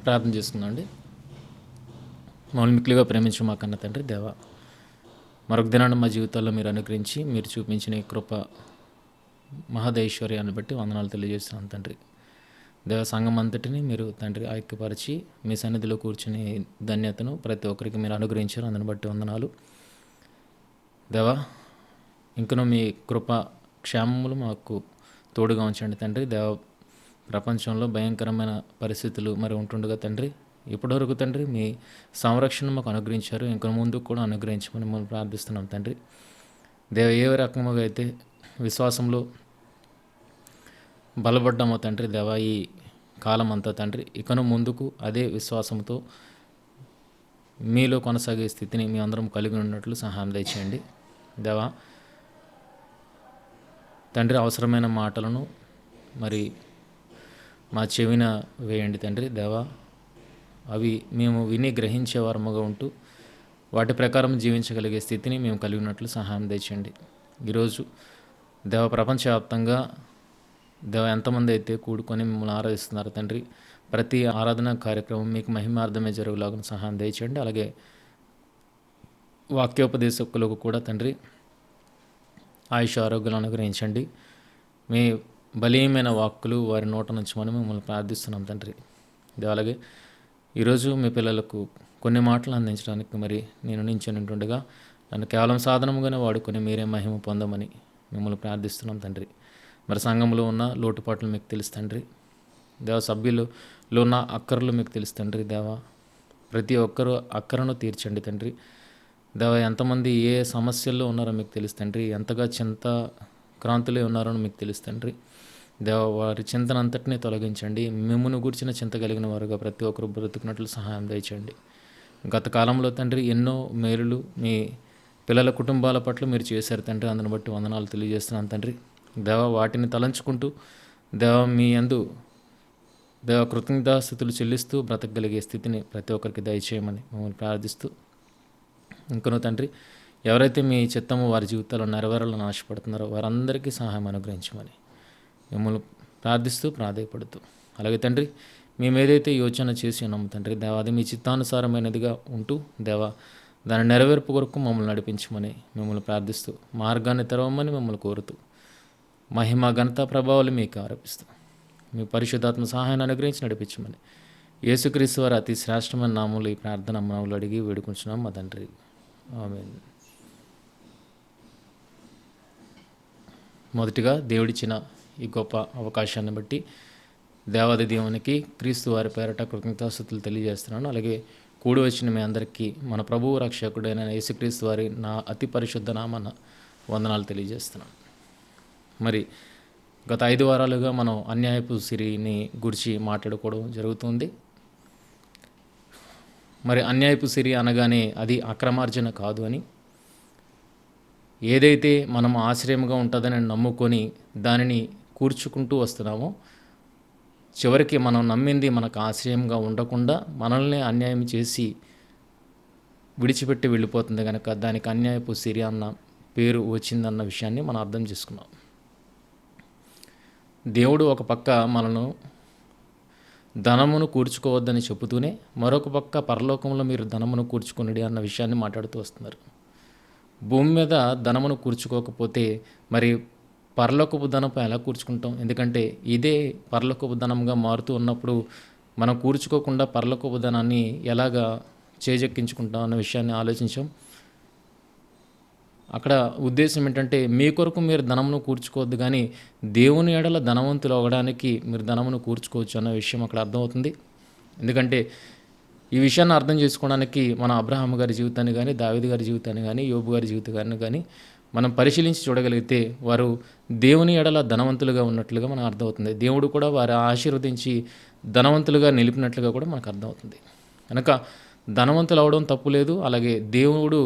ప్రార్థన చేసుకుందామండి. మమ్మల్ని మిక్కిలిగా ప్రేమించిన మా కన్న తండ్రి దేవ, మరొక దినాన్ని మా జీవితాల్లో మీరు అనుగ్రహించి మీరు చూపించిన ఈ కృప మహదైశ్వర్యాన్ని బట్టి వందనాలు తెలియజేస్తున్నాను తండ్రి. దేవ, సంఘం అంతటిని మీరు తండ్రి ఐక్యపరిచి మీ సన్నిధిలో కూర్చునే ధన్యతను ప్రతి ఒక్కరికి మీరు అనుగ్రహించారు. అందుని బట్టి వందనాలు దేవ. ఇంకనూ మీ కృప క్షేమములు మాకు తోడుగా ఉంచండి తండ్రి దేవ. ప్రపంచంలో భయంకరమైన పరిస్థితులు మరి ఉంటుండగా తండ్రి, ఇప్పటివరకు తండ్రి మీ సంరక్షణ మాకు అనుగ్రహించారు, ఇంకా ముందుకు కూడా అనుగ్రహించమని మనం ప్రార్థిస్తున్నాం తండ్రి దేవ. ఏ రకంగా అయితే విశ్వాసంలో బలపడ్డామో తండ్రి దేవ, ఈ కాలం అంతా తండ్రి ఇకను ముందుకు అదే విశ్వాసంతో మీలో కొనసాగే స్థితిని మీ అందరం కలిగి ఉన్నట్లు సహాయం దయచేయండి దేవా. తండ్రి, అవసరమైన మాటలను మరి మా చెవిన వేయండి తండ్రి దేవా. అవి మేము విని గ్రహించే వారముగా ఉంటూ వాటి ప్రకారం జీవించగలిగే స్థితిని మేము కలిగి ఉన్నట్లు సహాయం దయచేయండి. ఈరోజు దేవ, ప్రపంచవ్యాప్తంగా దేవ ఎంతమంది అయితే కూడుకొని మిమ్మల్ని ఆరాధిస్తున్నారు తండ్రి, ప్రతి ఆరాధన కార్యక్రమం మీకు మహిమార్థమే జరుగులాగా సహాయం దయచేయండి. అలాగే వాక్యోపదేశకులకు కూడా తండ్రి ఆయుష్ ఆరోగ్యాలు అనుగ్రహించండి. మీ బలీయమైన వాక్కులు వారి నోట నుంచి మనం మిమ్మల్ని ప్రార్థిస్తున్నాం తండ్రి దేవ. అలాగే ఈరోజు మీ పిల్లలకు కొన్ని మాటలు అందించడానికి మరి నేను నించుంటుండగా నన్ను కేవలం సాధనముగానే వాడుకొని మీరే మహిమ పొందమని మిమ్మల్ని ప్రార్థిస్తున్నాం తండ్రి. మరి సంఘంలో ఉన్న లోటుపాట్లు మీకు తెలుసు తండ్రి దేవ. సభ్యులలో ఉన్న అక్కర్లు మీకు తెలుసు తండ్రి దేవ. ప్రతి ఒక్కరూ అక్కరను తీర్చండి తండ్రి దేవ. ఎంతమంది ఏ సమస్యల్లో ఉన్నారో మీకు తెలుసు తండ్రి, ఎంతగా చింత క్రాంతులే ఉన్నారో మీకు తెలుసు తండ్రి దేవ. వారి చింతన అంతటినీ తొలగించండి. మిమ్మును గూర్చిన చింత కలిగిన వారుగా ప్రతి ఒక్కరు బ్రతుకున్నట్లు సహాయం దయచండి. గత కాలంలో తండ్రి ఎన్నో మేలులు మీ పిల్లల కుటుంబాల పట్ల మీరు చేశారు తండ్రి, అందుని బట్టి వందనాలు తెలియజేస్తున్నాను తండ్రి దేవ. వాటిని తలంచుకుంటూ దేవ మీ యందు దేవ కృతజ్ఞతాస్థుతులు చెల్లిస్తూ బ్రతకగలిగే స్థితిని ప్రతి ఒక్కరికి దయచేయమని మమ్మల్ని ప్రార్థిస్తూ, ఇంకనూ తండ్రి ఎవరైతే మీ చిత్తము వారి జీవితాల్లో నెరవేరాలని ఆశపడుతున్నారో వారందరికీ సహాయం అనుగ్రహించమని మిమ్మల్ని ప్రార్థిస్తూ ప్రాధేయపడుతూ, అలాగే తండ్రి మేము ఏదైతే యోచన చేసి ఉన్నాము తండ్రి దేవ, అది మీ చిత్తానుసారమైనదిగా ఉంటూ దేవ దాని నెరవేర్పు కొరకు మమ్మల్ని నడిపించమని మిమ్మల్ని ప్రార్థిస్తూ, మార్గాన్ని తెరవమని మిమ్మల్ని కోరుతూ, మహిమ ఘనత ప్రభావాలు మీకు ఆరోపిస్తూ మీ పరిశుద్ధాత్మ సహాయాన్ని అనుగ్రహించి నడిపించమని యేసుక్రీస్తు వారి అతి శ్రేష్టమైన నామములు ఈ ప్రార్థన మనవులు అడిగి వేడుకుంటున్నాం మా తండ్రి, ఆమేన్. మొదటిగా దేవుడిచ్చిన ఈ గొప్ప అవకాశాన్ని బట్టి దేవాది దేవునికి క్రీస్తు వారి పేరట కృతజ్ఞతాస్తుతులు తెలియజేస్తున్నాను. అలాగే కూడి వచ్చిన మీ అందరికీ మన ప్రభువు రక్షకుడైన యేసుక్రీస్తు వారి నా అతి పరిశుద్ధ నామన వందనాలు తెలియజేస్తున్నాను. మరి గత 5 వారాలుగా మనం అన్యాయపు సిరిని గురించి మాట్లాడుకోవడం జరుగుతుంది. మరి అన్యాయపు సిరి అనగానే అది అక్రమార్జన కాదు అని, ఏదైతే మనం ఆశ్రయంగా ఉంటుందని నమ్ముకొని దానిని కూర్చుకుంటూ వస్తున్నామో చివరికి మనం నమ్మింది మనకు ఆశ్రయంగా ఉండకుండా మనల్ని అన్యాయం చేసి విడిచిపెట్టి వెళ్ళిపోతుంది కనుక దానికి అన్యాయపు సిరి అన్న పేరు వచ్చిందన్న విషయాన్ని మనం అర్థం చేసుకున్నాం. దేవుడు ఒక పక్క మనను ధనమును కూర్చుకోవద్దని చెబుతూనే మరొక పక్క పరలోకంలో మీరు ధనమును కూర్చుకునడి అన్న విషయాన్ని మాట్లాడుతూ వస్తున్నారు. భూమి మీద ధనమును కూర్చుకోకపోతే మరి పరలోకపు ధనంపై ఎలా కూర్చుకుంటాం? ఎందుకంటే ఇదే పరలోకపు ధనంగా మారుతూ ఉన్నప్పుడు మనం కూర్చుకోకుండా పరలోకపు ధనాన్ని ఎలాగా చేజెక్కించుకుంటాం అన్న విషయాన్ని ఆలోచించాం. అక్కడ ఉద్దేశం ఏంటంటే మీ కొరకు మీరు ధనమును కూర్చుకోవద్దు, కానీ దేవుని ఎడల ధనవంతులు అవ్వడానికి మీరు ధనమును కూర్చుకోవచ్చు అన్న విషయం అక్కడ అర్థమవుతుంది. ఎందుకంటే ఈ విషయాన్ని అర్థం చేసుకోవడానికి మన అబ్రహాం గారి జీవితాన్ని కానీ, దావీదు గారి జీవితాన్ని కానీ, యోబు గారి జీవితాన్ని కానీ మనం పరిశీలించి చూడగలిగితే వారు దేవుని ఎడల ధనవంతులుగా ఉన్నట్లుగా మనకు అర్థమవుతుంది. దేవుడు కూడా వారు ఆశీర్వదించి ధనవంతులుగా నిలిపినట్లుగా కూడా మనకు అర్థమవుతుంది. కనుక ధనవంతులు అవడం తప్పు లేదు, అలాగే దేవుడు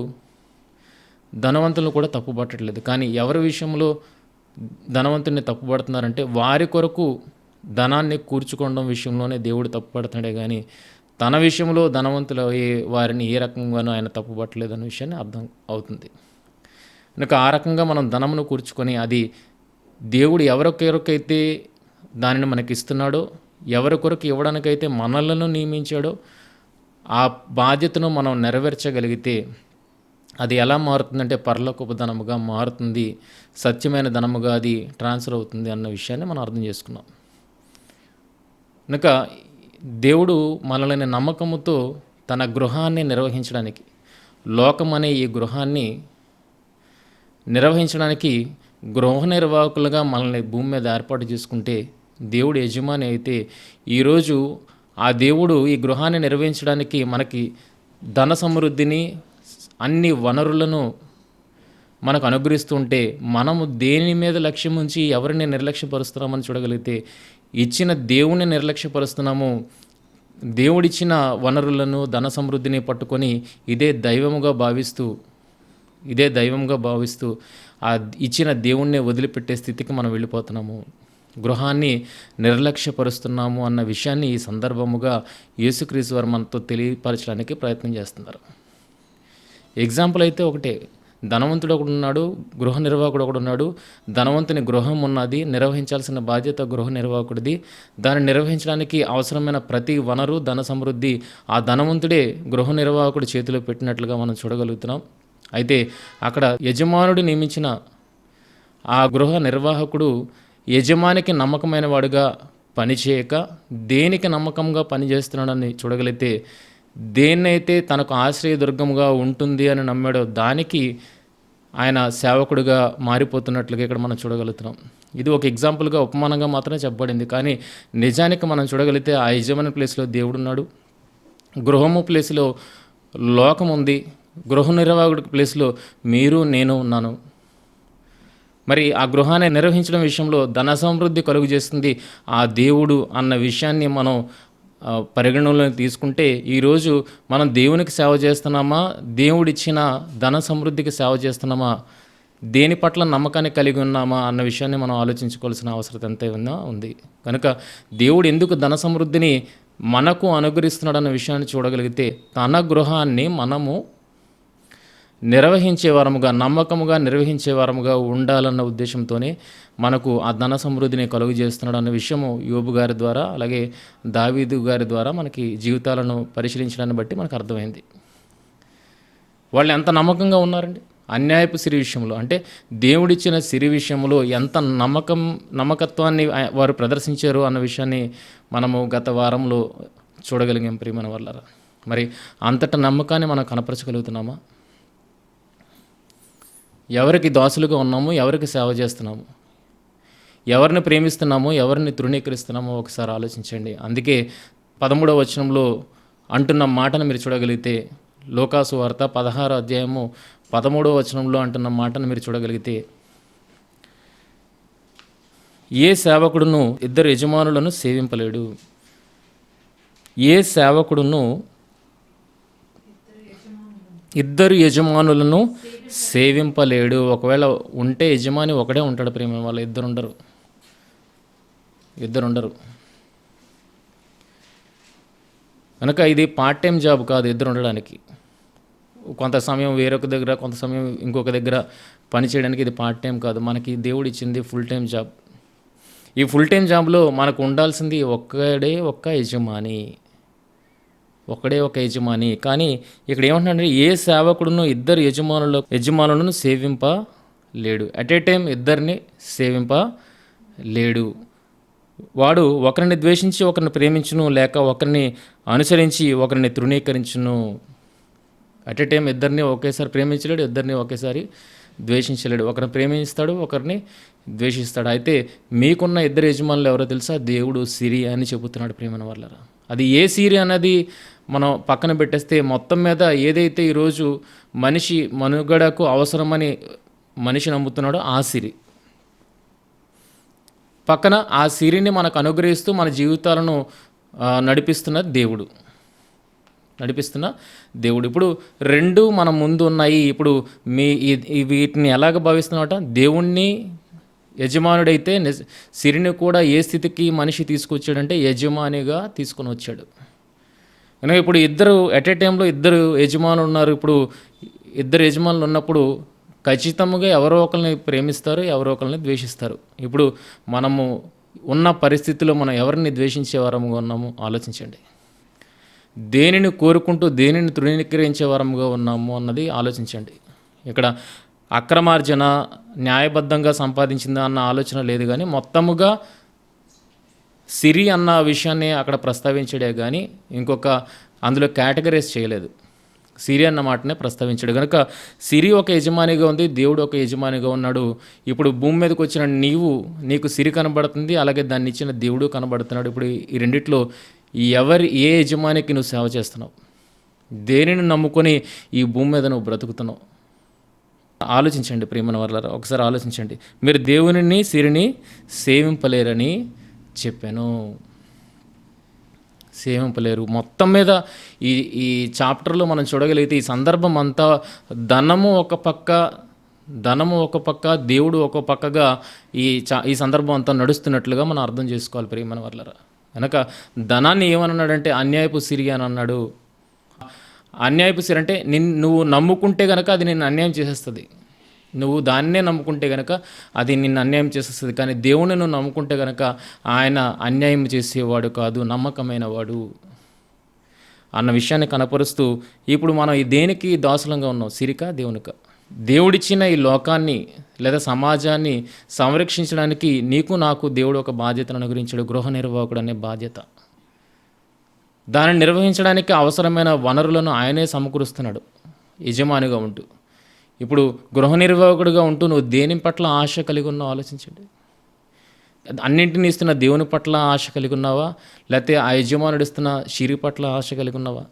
ధనవంతులను కూడా తప్పు పట్టట్లేదు. కానీ ఎవరి విషయంలో ధనవంతుని తప్పుపడుతున్నారంటే వారి కొరకు ధనాన్ని కూర్చుకోవడం విషయంలోనే దేవుడు తప్పుపడుతున్నాడే కానీ తన విషయంలో ధనవంతులు వారిని ఏ రకంగానూ ఆయన తప్పుపట్టలేదు అనే విషయాన్ని అర్థం అవుతుంది. కనుక ఆ రకంగా మనం ధనమును కూర్చుకొని అది దేవుడు ఎవరికెవరికైతే దానిని మనకి ఇస్తున్నాడో ఎవరి కొరకు ఇవ్వడానికైతే మనలను నియమించాడో ఆ బాధ్యతను మనం నెరవేర్చగలిగితే అది ఎలా మారుతుందంటే పరలోకపు ధనముగా మారుతుంది, సత్యమైన ధనముగా అది ట్రాన్స్ఫర్ అవుతుంది అన్న విషయాన్ని మనం అర్థం చేసుకున్నాం. కనుక దేవుడు మనల్ని నమ్మకముతో తన గృహాన్ని నిర్వహించడానికి, లోకం అనే ఈ గృహాన్ని నిర్వహించడానికి గృహ నిర్వాహకులుగా మనల్ని భూమి మీద ఏర్పాటు చేసుకుంటే, దేవుడు యజమాని అయితే ఈరోజు ఆ దేవుడు ఈ గృహాన్ని నిర్వహించడానికి మనకి ధన సమృద్ధిని, అన్ని వనరులను మనకు అనుగ్రహిస్తుంటే, మనము దేని మీద లక్ష్యం ఉంచి ఎవరిని నిర్లక్ష్యపరుస్తున్నామని చూడగలిగితే ఇచ్చిన దేవుణ్ణి నిర్లక్ష్యపరుస్తున్నాము. దేవుడిచ్చిన వనరులను, ధన సమృద్ధిని పట్టుకొని ఇదే దైవముగా భావిస్తూ ఆ ఇచ్చిన దేవుణ్ణి వదిలిపెట్టే స్థితికి మనం వెళ్ళిపోతున్నాము. గృహాన్ని నిర్లక్ష్యపరుస్తున్నాము అన్న విషయాన్ని ఈ సందర్భముగా యేసుక్రీస్తు వారు మనతో తెలియపరచడానికి ప్రయత్నం చేస్తున్నారు. ఎగ్జాంపుల్ అయితే ఒకటే, ధనవంతుడు ఒకడు ఉన్నాడు, గృహ నిర్వాహకుడు ఒకడు ఉన్నాడు. ధనవంతుని గృహం ఉన్నది, నిర్వహించాల్సిన బాధ్యత గృహ నిర్వాహకుడిది. దాన్ని నిర్వహించడానికి అవసరమైన ప్రతి వనరు, ధన సమృద్ధి ఆ ధనవంతుడే గృహ నిర్వాహకుడి చేతిలో పెట్టినట్లుగా మనం చూడగలుగుతున్నాం. అయితే అక్కడ యజమానుడు నియమించిన ఆ గృహ నిర్వాహకుడు యజమానికి నమ్మకమైన వాడుగా పనిచేయక దేనికి నమ్మకంగా పనిచేస్తున్నాడని చూడగలిగితే, దేన్నైతే తనకు ఆశ్రయదుర్గముగా ఉంటుంది అని నమ్మాడో దానికి ఆయన సేవకుడిగా మారిపోతున్నట్లుగా ఇక్కడ మనం చూడగలుగుతున్నాం. ఇది ఒక ఎగ్జాంపుల్గా, ఉపమానంగా మాత్రమే చెప్పబడింది. కానీ నిజానికి మనం చూడగలిగితే ఆ యజమాని ప్లేస్లో దేవుడున్నాడు, గృహము ప్లేస్లో లోకం ఉంది, గృహ నిర్వాహకుడి ప్లేస్లో మీరు నేను ఉన్నాను. మరి ఆ గృహాన్ని నిర్వహించడం విషయంలో ధన సమృద్ధి కలుగు చేస్తుంది ఆ దేవుడు అన్న విషయాన్ని మనం పరిగణనలోకి తీసుకుంటే, ఈరోజు మనం దేవునికి సేవ చేస్తున్నామా, దేవుడిచ్చిన ధన సమృద్ధికి సేవ చేస్తున్నామా, దేని పట్ల నమ్మకాన్ని కలిగి ఉన్నామా అన్న విషయాన్ని మనం ఆలోచించుకోవాల్సిన అవసరం ఎంతైనా ఉంది. కనుక దేవుడు ఎందుకు ధన సమృద్ధిని మనకు అనుగ్రహిస్తున్నాడు అన్న విషయాన్ని చూడగలిగితే, తన గృహాన్ని మనము నిర్వహించే వారముగా, నమ్మకముగా నిర్వహించే వారముగా ఉండాలన్న ఉద్దేశంతోనే మనకు ఆ ధన సమృద్ధిని కలుగు చేస్తున్నాడు అన్న విషయము యోబు గారి ద్వారా, అలాగే దావీదు గారి ద్వారా మనకి జీవితాలను పరిశీలించడాన్ని బట్టి మనకు అర్థమైంది. వాళ్ళు ఎంత నమ్మకంగా ఉన్నారండి అన్యాయపు సిరి విషయంలో. అంటే దేవుడిచ్చిన సిరి విషయంలో ఎంత నమ్మకత్వాన్ని వారు ప్రదర్శించారు అన్న విషయాన్ని మనము గత వారంలో చూడగలిగాం ప్రియమైన వాళ్ళారా. మరి అంతట నమ్మకాన్ని మనం కనపరచగలుగుతున్నామా? ఎవరికి దాసులుగా ఉన్నాము, ఎవరికి సేవ చేస్తున్నాము, ఎవరిని ప్రేమిస్తున్నామో, ఎవరిని తృణీకరిస్తున్నామో ఒకసారి ఆలోచించండి. అందుకే 13వ వచనంలో అంటున్న మాటను మీరు చూడగలిగితే, లోకాసు వార్త 16వ అధ్యాయము 13వ వచనంలో అంటున్న మాటను మీరు చూడగలిగితే, ఏ సేవకుడును ఇద్దరు యజమానులను సేవింపలేడు. ఏ సేవకుడును ఇద్దరు యజమానులను సేవింపలేడు. ఒకవేళ ఉంటే యజమాని ఒకడే ఉంటాడు ప్రేమ, వాళ్ళు ఇద్దరు ఉండరు. కనుక ఇది పార్ట్ టైం జాబ్ కాదు ఇద్దరు ఉండడానికి. కొంత సమయం వేరొక దగ్గర, కొంత సమయం ఇంకొక దగ్గర పని చేయడానికి ఇది పార్ట్ టైం కాదు. మనకి దేవుడు ఇచ్చింది ఫుల్ టైం జాబ్. ఈ ఫుల్ టైం జాబ్లో మనకు ఉండాల్సింది ఒక్కడే ఒక యజమాని. కానీ ఇక్కడ ఏమంటున్నాడంటే, ఏ సేవకుడును ఇద్దరు యజమానులను సేవింపలేడు. అట్ ఏ టైం ఇద్దరిని సేవింపలేడు. వాడు ఒకరిని ద్వేషించి ఒకరిని ప్రేమించును, లేక ఒకరిని అనుసరించి ఒకరిని తృణీకరించును. అట్ ఏ టైం ఇద్దరిని ఒకేసారి ప్రేమించలేడు, ఇద్దరిని ఒకేసారి ద్వేషించలేడు. ఒకరిని ప్రేమిస్తాడు, ఒకరిని ద్వేషిస్తాడు. అయితే మీకున్న ఇద్దరు యజమానులు ఎవరో తెలుసా? దేవుడు సిరి అని చెబుతున్నాడు ప్రేమన వాళ్ళరా. అది ఏ సిరి అన్నది మనం పక్కన పెట్టేస్తే, మొత్తం మీద ఏదైతే ఈరోజు మనిషి మనుగడకు అవసరమని మనిషి నమ్ముతున్నాడో ఆ సిరి పక్కన, ఆ సిరిని మనకు అనుగ్రహిస్తూ మన జీవితాలను నడిపిస్తున్న దేవుడు. ఇప్పుడు రెండు మన ముందు ఉన్నాయి. ఇప్పుడు వీటిని ఎలాగ భావిస్తున్నామట? దేవుణ్ణి యజమానుడైతే సిరిని కూడా ఏ స్థితికి మనిషి తీసుకొచ్చాడంటే యజమానిగా తీసుకొని వచ్చాడు. కనుక ఇప్పుడు ఇద్దరు ఎట్ ఏ టైంలో ఇద్దరు యజమానులు ఉన్నారు. ఇప్పుడు ఇద్దరు యజమానులు ఉన్నప్పుడు ఖచ్చితంగా ఎవరో ఒకరిని ప్రేమిస్తారు, ఎవరో ఒకరిని ద్వేషిస్తారు. ఇప్పుడు మనము ఉన్న పరిస్థితిలో మనం ఎవరిని ద్వేషించే వారముగా ఉన్నామో ఆలోచించండి. దేనిని కోరుకుంటూ దేనిని తృణీకరించే వారముగా ఉన్నాము అన్నది ఆలోచించండి. ఇక్కడ అక్రమార్జన న్యాయబద్ధంగా సంపాదించిందా అన్న ఆలోచన లేదు, కానీ మొత్తముగా సిరి అన్న విషయాన్ని అక్కడ ప్రస్తావించడే కానీ ఇంకొక అందులో కేటగరైజ్ చేయలేదు. సిరి అన్న మాటనే ప్రస్తావించాడు. కనుక సిరి ఒక యజమానిగా ఉంది, దేవుడు ఒక యజమానిగా ఉన్నాడు. ఇప్పుడు భూమి మీదకి వచ్చిన నీకు సిరి కనబడుతుంది, అలాగే దాన్ని ఇచ్చిన దేవుడు కనబడుతున్నాడు. ఇప్పుడు ఈ రెండిట్లో ఏ యజమానికి నువ్వు సేవ చేస్తున్నావు? దేనిని నమ్ముకొని ఈ భూమి మీద నువ్వు బ్రతుకుతున్నావు? ఆలోచించండి ప్రియమైన వారలారా, ఒకసారి ఆలోచించండి. మీరు దేవునిని సిరిని సేవింపలేరని చెప్పాను. సేవింపలేరు. మొత్తం మీద ఈ చాప్టర్లో మనం చూడగలిగితే ఈ సందర్భం అంతా ధనము ఒక పక్క దేవుడు ఒక పక్కగా ఈ సందర్భం అంతా నడుస్తున్నట్లుగా మనం అర్థం చేసుకోవాలి ప్రియమైన వారలారా. కనుక ధనాన్ని ఏమన్నాడంటే అన్యాయపు సిరి అని అన్నాడు. అన్యాయపు సిరి అంటే నువ్వు నమ్ముకుంటే కనుక అది నిన్ను అన్యాయం చేసేస్తుంది. నువ్వు దాన్నే నమ్ముకుంటే కనుక అది నిన్ను అన్యాయం చేసేస్తుంది. కానీ దేవుని నువ్వు నమ్ముకుంటే కనుక ఆయన అన్యాయం చేసేవాడు కాదు, నమ్మకమైన వాడు అన్న విషయాన్ని కనపరుస్తూ ఇప్పుడు మనం దేనికి దాసులంగా ఉన్నాం? సిరిక దేవునిక? దేవుడిచ్చిన ఈ లోకాన్ని లేదా సమాజాన్ని సంరక్షించడానికి నీకు నాకు దేవుడు ఒక బాధ్యతను అనుగ్రహించాడు, గృహ నిర్వాహకుడు అనే బాధ్యత. దానిని నిర్వహించడానికి అవసరమైన వనరులను ఆయనే సమకూరుస్తున్నాడు యజమానిగా ఉంటూ. ఇప్పుడు గృహ నిర్వాహకుడిగా ఉంటూ నువ్వు దేని పట్ల ఆశ కలిగి ఉన్నావు ఆలోచించండి. అన్నింటినీ ఇస్తున్న దేవుని పట్ల ఆశ కలిగి ఉన్నావా, లేకపోతే ఆ యజమానుడు ఇస్తున్న సిరి పట్ల ఆశ కలిగి ఉన్నావా?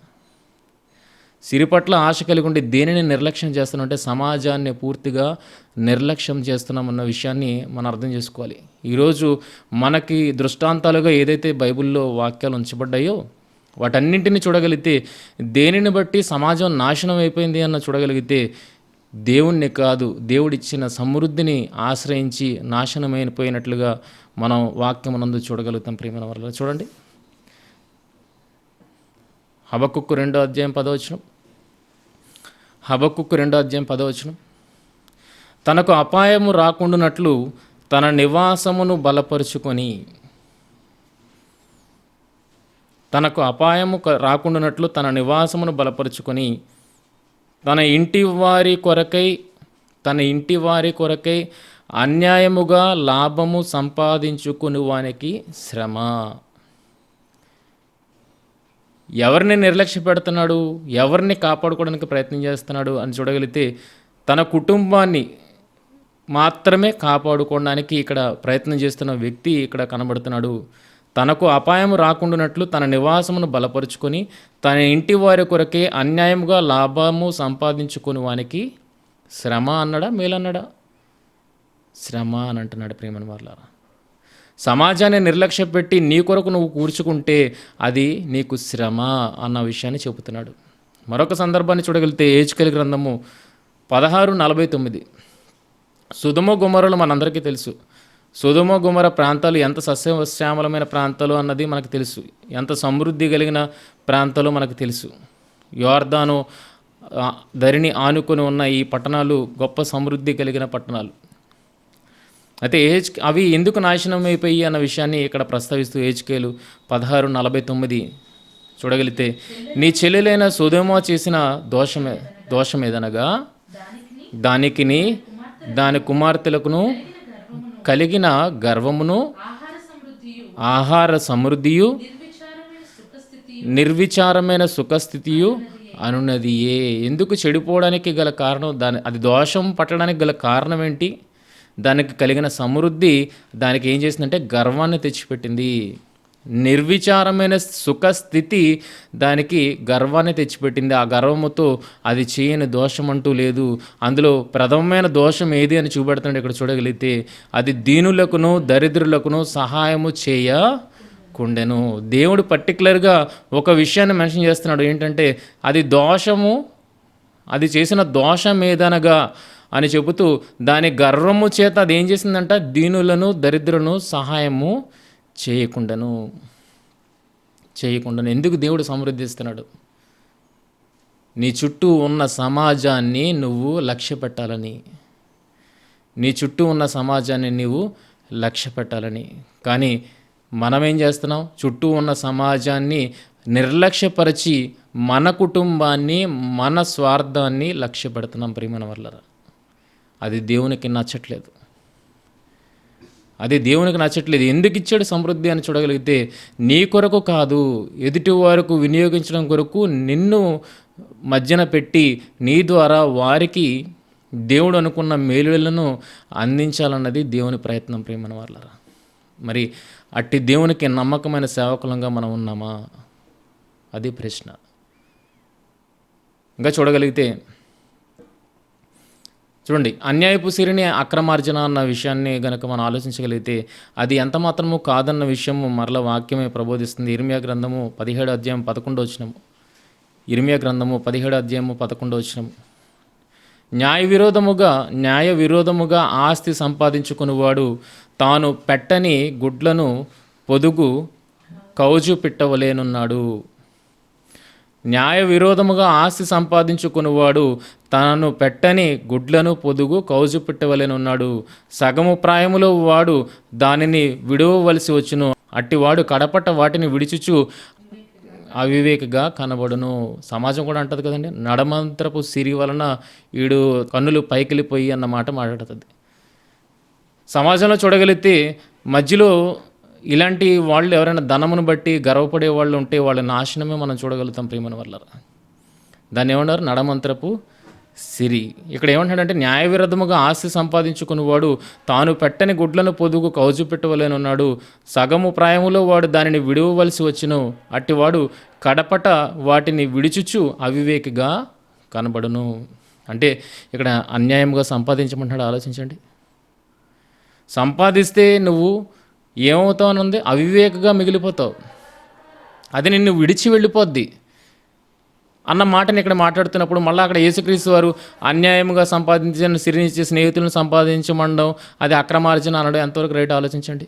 సిరి పట్ల ఆశ కలిగి ఉండి దేనిని నిర్లక్ష్యం చేస్తున్నాం అంటే సమాజాన్ని పూర్తిగా నిర్లక్ష్యం చేస్తున్నామన్న విషయాన్ని మనం అర్థం చేసుకోవాలి. ఈరోజు మనకి దృష్టాంతాలుగా ఏదైతే బైబిల్లో వాక్యాలు ఉంచబడ్డాయో వాటన్నింటినీ చూడగలిగితే దేనిని బట్టి సమాజం నాశనం అయిపోయింది అన్న చూడగలిగితే దేవుణ్ణి కాదు, దేవుడిచ్చిన సమృద్ధిని ఆశ్రయించి నాశనమైపోయినట్లుగా మనం వాక్యమునందు చూడగలుగుతాం ప్రియమైన వారలారా. చూడండి, హబక్కుక్కు 2వ అధ్యాయం 10వ వచనం. హబక్కుక్కు 2వ అధ్యాయం 10వ వచనం. తనకు అపాయము రాకుండానట్లు తన నివాసమును బలపరుచుకొని, తనకు అపాయము రాకుండానట్లు తన నివాసమును బలపరుచుకొని తన ఇంటి వారి కొరకై అన్యాయముగా లాభము సంపాదించుకుని వానికి శ్రమ. ఎవరిని నిర్లక్ష్య పెడుతున్నాడు, ఎవరిని కాపాడుకోవడానికి ప్రయత్నం చేస్తున్నాడు అని చూడగలిగితే తన కుటుంబాన్ని మాత్రమే కాపాడుకోవడానికి ఇక్కడ ప్రయత్నం చేస్తున్న వ్యక్తి ఇక్కడ కనబడుతున్నాడు. తనకు అపాయం రాకుండానట్లు తన నివాసమును బలపరుచుకొని తన ఇంటి వారి కొరకే అన్యాయముగా లాభము సంపాదించుకుని వానికి శ్రమ అన్నాడా, మేలన్నాడా? శ్రమ అని అంటున్నాడు ప్రియమైన వారలారా. సమాజాన్ని నిర్లక్ష్య పెట్టి నీ కొరకు నువ్వు కూర్చుకుంటే అది నీకు శ్రమ అన్న విషయాన్ని చెబుతున్నాడు. మరొక సందర్భాన్ని చూడగలిగితే యెహెజ్కేలు గ్రంథము 16:49. సొదొమ గొమొర్రాలు మనందరికీ తెలుసు. సొదొమ గొమొర్రా ప్రాంతాలు ఎంత సస్యశ్యామలమైన ప్రాంతాలు అన్నది మనకు తెలుసు, ఎంత సమృద్ధి కలిగిన ప్రాంతాలు మనకు తెలుసు. యోర్దాను ధరిని ఆనుకొని ఉన్న ఈ పట్టణాలు గొప్ప సమృద్ధి కలిగిన పట్టణాలు. అయితే అవి ఎందుకు నాశనం అయిపోయి అన్న విషయాన్ని ఇక్కడ ప్రస్తావిస్తూ యెహెజ్కేలు 16:49 చూడగలిగితే, నీ చెల్లెలైన సొదొమ చేసిన దోషమేదనగా దానికిని దాని కుమార్తెలకును కలిగిన గర్వమును ఆహార సమృద్ధియు నిర్విచారమైన సుఖస్థితియు అనున్నదియే. ఎందుకు చెడిపోవడానికి గల కారణం అది దోషం పట్టడానికి గల కారణం ఏంటి? దానికి కలిగిన సమృద్ధి దానికి ఏం చేసిందంటే గర్వాన్ని తెచ్చిపెట్టింది. నిర్విచారమైన సుఖస్థితి దానికి గర్వాన్ని తెచ్చిపెట్టింది. ఆ గర్వముతో అది చేయని దోషం అంటూ లేదు. అందులో ప్రథమమైన దోషం ఏది అని చూపెడుతున్నాడు ఇక్కడ చూడగలిగితే, అది దీనులకును దరిద్రులకును సహాయము చేయకుండెను. దేవుడు పర్టికులర్గా ఒక విషయాన్ని మెన్షన్ చేస్తున్నాడు. ఏంటంటే అది దోషము, అది చేసిన దోషం ఏదనగా అని చెబుతూ దాని గర్వము చేత అది ఏం చేసిందంట, దీనులను దరిద్రులను సహాయము చేయకుండాను. ఎందుకు దేవుడు సమృద్ధిస్తున్నాడు? నీ చుట్టూ ఉన్న సమాజాన్ని నువ్వు లక్ష్య పెట్టాలని, నీ చుట్టూ ఉన్న సమాజాన్ని నువ్వు లక్ష్య పెట్టాలని. కానీ మనం ఏం చేస్తున్నాం? చుట్టూ ఉన్న సమాజాన్ని నిర్లక్ష్యపరిచి మన కుటుంబాన్ని, మన స్వార్థాన్ని లక్ష్య పెడుతున్నాం ప్రియమైన వాళ్ళరా. అది దేవునికి నచ్చట్లేదు. అది దేవునికి నచ్చట్లేదు. ఎందుకు ఇచ్చాడు సమృద్ధి అని చూడగలిగితే, నీ కొరకు కాదు, ఎదుటి వారికి వినియోగించడం కొరకు నిన్ను మధ్యన పెట్టి నీ ద్వారా వారికి దేవుడు అనుకున్న మేలులను అందించాలన్నది దేవుని ప్రయత్నం ప్రియమైన వాళ్ళరా. మరి అట్టి దేవునికి నమ్మకమైన సేవకులంగా మనం ఉన్నామా? అది ప్రశ్న. ఇంకా చూడగలిగితే చూడండి, అన్యాయపు సిరిని అక్రమార్జన అన్న విషయాన్ని గనక మనం ఆలోచించగలిగితే అది ఎంత మాత్రము కాదన్న విషయం మరల వాక్యమే ప్రబోధిస్తుంది. ఇర్మియా గ్రంథము 17వ అధ్యాయం 11వ వచనం. ఇర్మియా గ్రంథము 17వ అధ్యాయము 11వ వచనం. న్యాయ విరోధముగా ఆస్తి సంపాదించుకునివాడు తాను పెట్టని గుడ్లను పొదుగు కౌజు పెట్టవలేనున్నాడు. న్యాయ విరోధముగా ఆస్తి సంపాదించుకునివాడు తాను పెట్టని గుడ్లను పొదుగు కౌజు పెట్టవలేనున్నాడు. సగము ప్రాయములో వాడు దానిని విడవవలసి వచ్చును. అట్టివాడు కడపట వాటిని విడిచుచు అవివేకగా కనబడును. సమాజం కూడా అంటది కదండి, నడమంత్రపు సిరి వలన ఈడు కన్నులు పైకెళ్ళిపోయి అన్న మాట మాట్లాడుతుంది. సమాజంలో చూడగలిగితే మధ్యలో ఇలాంటి వాళ్ళు ఎవరైనా ధనమును బట్టి గర్వపడే వాళ్ళు ఉంటే వాళ్ళ నాశనమే మనం చూడగలుగుతాం ప్రియమైన వాళ్ళ. దాన్ని ఏమన్నారు? నడమంత్రపు సిరి. ఇక్కడ ఏమంటాడంటే, న్యాయ విరుద్ధముగా ఆస్తి సంపాదించుకునేవాడు తాను పెట్టని గుడ్లను పొదుగు కౌజు పెట్టవలేనున్నాడు. సగము ప్రాయములో వాడు దానిని విడవవలసి వచ్చును. అట్టివాడు కడపట వాటిని విడిచుచు అవివేకిగా కనబడును. అంటే ఇక్కడ అన్యాయంగా సంపాదించమంటాడు. ఆలోచించండి. సంపాదిస్తే నువ్వు ఏమవుతావు అని ఉంది? అవివేకగా మిగిలిపోతావు. అది నిన్ను విడిచి వెళ్ళిపోద్ది అన్న మాటని ఇక్కడ మాట్లాడుతున్నప్పుడు మళ్ళీ అక్కడ యేసుక్రీస్తు వారు అన్యాయంగా సంపాదించిన సిరినిచ్చి స్నేహితులను సంపాదించమండం, అది అక్రమార్జన అనడం ఎంతవరకు రైట్? ఆలోచించండి.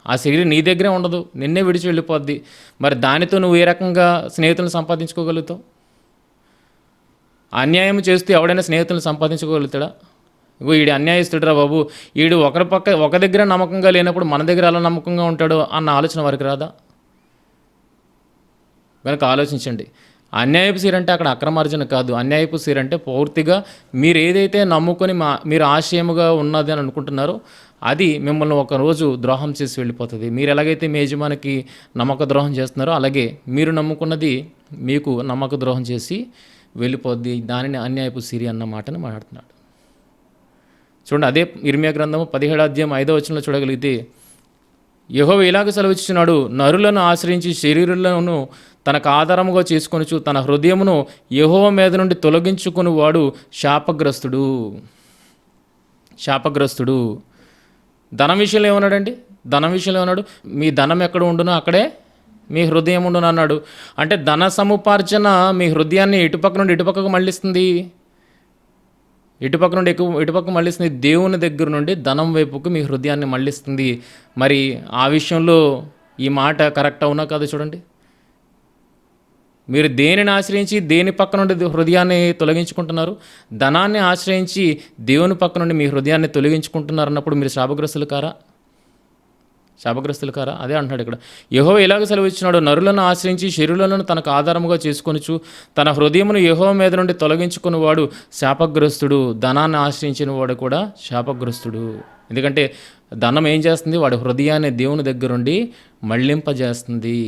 ఆ సిరి నీ దగ్గరే ఉండదు, నిన్నే విడిచి వెళ్ళిపోద్ది. మరి దానితో నువ్వు ఏ రకంగా స్నేహితులను సంపాదించుకోగలుగుతావు? అన్యాయం చేస్తే ఎవడైనా స్నేహితులను సంపాదించుకోగలుగుతాడా? ఇగో ఈడు అన్యాయస్తుడురా బాబు, ఈడు ఒక దగ్గర నమ్మకంగా లేనప్పుడు మన దగ్గర అలా నమ్మకంగా ఉంటాడు అన్న ఆలోచన వారికి రాదా? కనుక ఆలోచించండి. అన్యాయపు సీర అంటే అక్కడ అక్రమార్జన కాదు. అన్యాయపు సీర అంటే పూర్తిగా మీరు ఏదైతే నమ్ముకొని మీరు ఆశయముగా ఉన్నది అని అనుకుంటున్నారో అది మిమ్మల్ని ఒకరోజు ద్రోహం చేసి వెళ్ళిపోతుంది. మీరు ఎలాగైతే మీ యజమానికి నమ్మక ద్రోహం చేస్తున్నారో అలాగే మీరు నమ్ముకున్నది మీకు నమ్మక ద్రోహం చేసి వెళ్ళిపోద్ది. దానిని అన్యాయపు సిరి అన్న మాటను మాట్లాడుతున్నాడు. చూడండి, అదే ఇర్మియా గ్రంథము 17వ అధ్యాయం 5వ వచనంలో చూడగలిగితే, యెహోవా ఇలాగ సెలవిచ్చుచున్నాడు, నరులను ఆశ్రయించి శరీరులను తనకు ఆధారముగా చేసుకొనుచు తన హృదయమును యెహోవా మీద నుండి తొలగించుకుని వాడు శాపగ్రస్తుడు. ధనం విషయంలో ఏమన్నాడండి? ధనం విషయంలో ఏమన్నాడు? మీ ధనం ఎక్కడ ఉండునో అక్కడే మీ హృదయం ఉండును అన్నాడు. అంటే ధన సముపార్జన మీ హృదయాన్ని ఇటుపక్క నుండి ఇటుపక్కకు మళ్ళిస్తుంది. ఇటుపక్క మళ్ళిస్తుంది. దేవుని దగ్గర నుండి ధనం వైపుకు మీ హృదయాన్ని మళ్ళిస్తుంది. మరి ఆ విషయంలో ఈ మాట కరెక్ట్ అవునా కాదు చూడండి. మీరు దేనిని ఆశ్రయించి దేని పక్క నుండి హృదయాన్ని తొలగించుకుంటున్నారు? ధనాన్ని ఆశ్రయించి దేవుని పక్క నుండి మీ హృదయాన్ని తొలగించుకుంటున్నారు అన్నప్పుడు మీరు శాపగ్రస్తులు కారా? అదే అంటున్నాడు ఇక్కడ. యెహోవా ఇలాగ సెలవిచ్చినాడు, నరులను ఆశ్రయించి శరీరులను తనకు ఆధారముగా చేసుకొనుచు తన హృదయమును యెహోవా మీద నుండి తొలగించుకుని వాడు శాపగ్రస్తుడు. ధనాన్ని ఆశ్రయించిన వాడు కూడా శాపగ్రస్తుడు. ఎందుకంటే ధనం ఏం చేస్తుంది? వాడి హృదయాన్ని దేవుని దగ్గరుండి మళ్ళింపజేస్తుంది.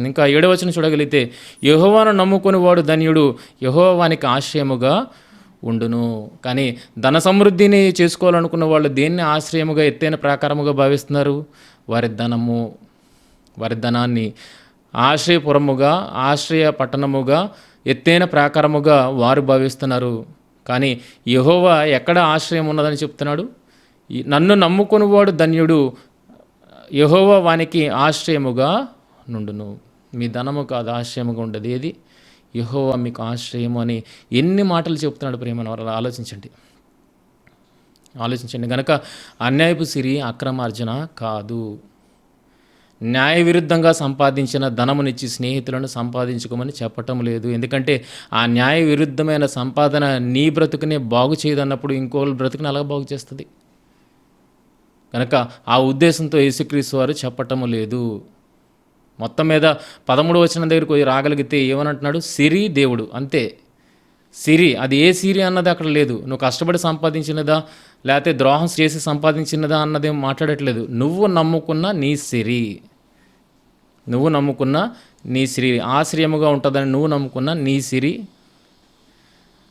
ఇంకా 7వ వచనం చూడగలిగితే, యెహోవాను నమ్ముకుని వాడు ధన్యుడు, యెహోవా వానికి ఆశ్రయముగా ఉండును. కానీ ధన సమృద్ధిని చేసుకోవాలనుకున్న వాళ్ళు దేన్ని ఆశ్రయముగా ఎత్తైన ప్రాకారముగా భావిస్తున్నారు? వారి ధనాన్ని ఆశ్రయపురముగా, ఆశ్రయ పట్టణముగా, ఎత్తైన ప్రాకారముగా వారు భావిస్తున్నారు. కానీ యెహోవా ఎక్కడ ఆశ్రయం ఉన్నదని చెప్తున్నాడు? నన్ను నమ్ముకునివాడు ధన్యుడు, యెహోవా వానికి ఆశ్రయముగా నుండును. మీ ధనము కాదు ఆశ్రయముగా ఉండదు. ఏది? యెహోవా మీకు ఆశ్రయము అని ఎన్ని మాటలు చెప్తున్నాడు ప్రేమను వారు. ఆలోచించండి. గనక అన్యాయపు సిరి అక్రమార్జన కాదు. న్యాయ విరుద్ధంగా సంపాదించిన ధనమునిచ్చి స్నేహితులను సంపాదించుకోమని చెప్పటం లేదు. ఎందుకంటే ఆ న్యాయ విరుద్ధమైన సంపాదన నీ బ్రతుకునే బాగు చేయదన్నప్పుడు ఇంకోళ్ళ బ్రతుకుని అలా బాగు చేస్తుంది. కనుక ఆ ఉద్దేశంతో యేసుక్రీస్తు వారు చెప్పటము లేదు. మొత్తం మీద 13వ వచనం దగ్గరికి పోయి రాగలిగితే ఏమనంటున్నాడు? సిరి దేవుడు, అంతే. సిరి, అది ఏ సిరి అన్నది అక్కడ లేదు. నువ్వు కష్టపడి సంపాదించినదా లేకపోతే ద్రోహం చేసి సంపాదించినదా అన్నదేం మాట్లాడట్లేదు. నువ్వు నమ్ముకున్న నీ సిరి, నువ్వు నమ్ముకున్న నీ సిరి ఆశ్రయముగా ఉంటుందని నువ్వు నమ్ముకున్న నీ సిరి,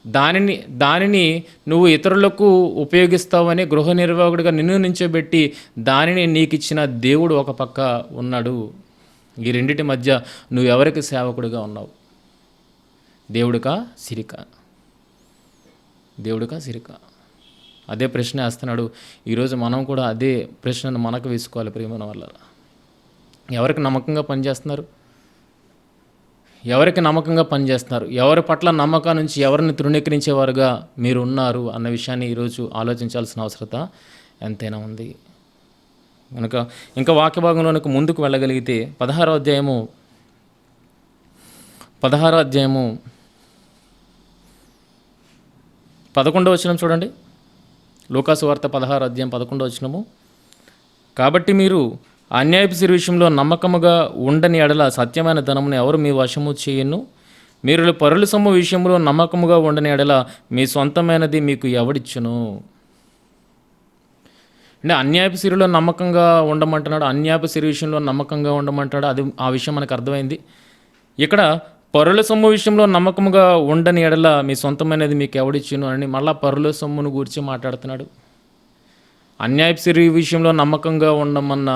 దానిని నువ్వు ఇతరులకు ఉపయోగిస్తావని గృహ నిర్వాహకుడిగా నిన్ను నించోబెట్టి దానిని నీకు ఇచ్చిన దేవుడు ఒక పక్క ఉన్నాడు. ఈ రెండిటి మధ్య నువ్వు ఎవరికి సేవకుడిగా ఉన్నావు? దేవుడికా సిరికా? దేవుడికా సిరికా? అదే ప్రశ్న వేస్తున్నాడు. ఈరోజు మనం కూడా అదే ప్రశ్నను మనకు వేసుకోవాలి. ప్రియమైన వల్ల ఎవరికి నమ్మకంగా పనిచేస్తున్నారు? ఎవరికి నమ్మకంగా పనిచేస్తున్నారు? ఎవరి పట్ల నమ్మకం నుంచి ఎవరిని తృణీకరించేవారుగా మీరు ఉన్నారు అన్న విషయాన్ని ఈరోజు ఆలోచించాల్సిన అవసరత ఎంతైనా ఉంది. కనుక ఇంకా వాక్య భాగంలోనికి ముందుకు వెళ్ళగలిగితే 16వ అధ్యాయము 11వ వచనం చూడండి. లూకాసు వార్త 16వ అధ్యాయం 11వ వచనము. కాబట్టి మీరు అన్యాయపు సిరి విషయంలో నమ్మకముగా ఉండని ఎడల సత్యమైన ధనమును ఎవరు మీ వశము చేయను. మీరు పరుల సొమ్ము విషయంలో నమ్మకముగా ఉండని ఎడల మీ సొంతమైనది మీకు ఎవడిచ్చును. అంటే అన్యాయపు సిరిలో నమ్మకంగా ఉండమంటున్నాడు, అన్యాయపు సిరి విషయంలో నమ్మకంగా ఉండమంటాడు. అది ఆ విషయం మనకు అర్థమైంది. ఇక్కడ పరుల సొమ్ము విషయంలో నమ్మకముగా ఉండని ఎడల మీ సొంతమైనది మీకు ఎవడిచ్చును అని మళ్ళా పరుల సొమ్మును గురించి మాట్లాడుతున్నాడు. అన్యాయపు సిరి విషయంలో నమ్మకంగా ఉండమన్న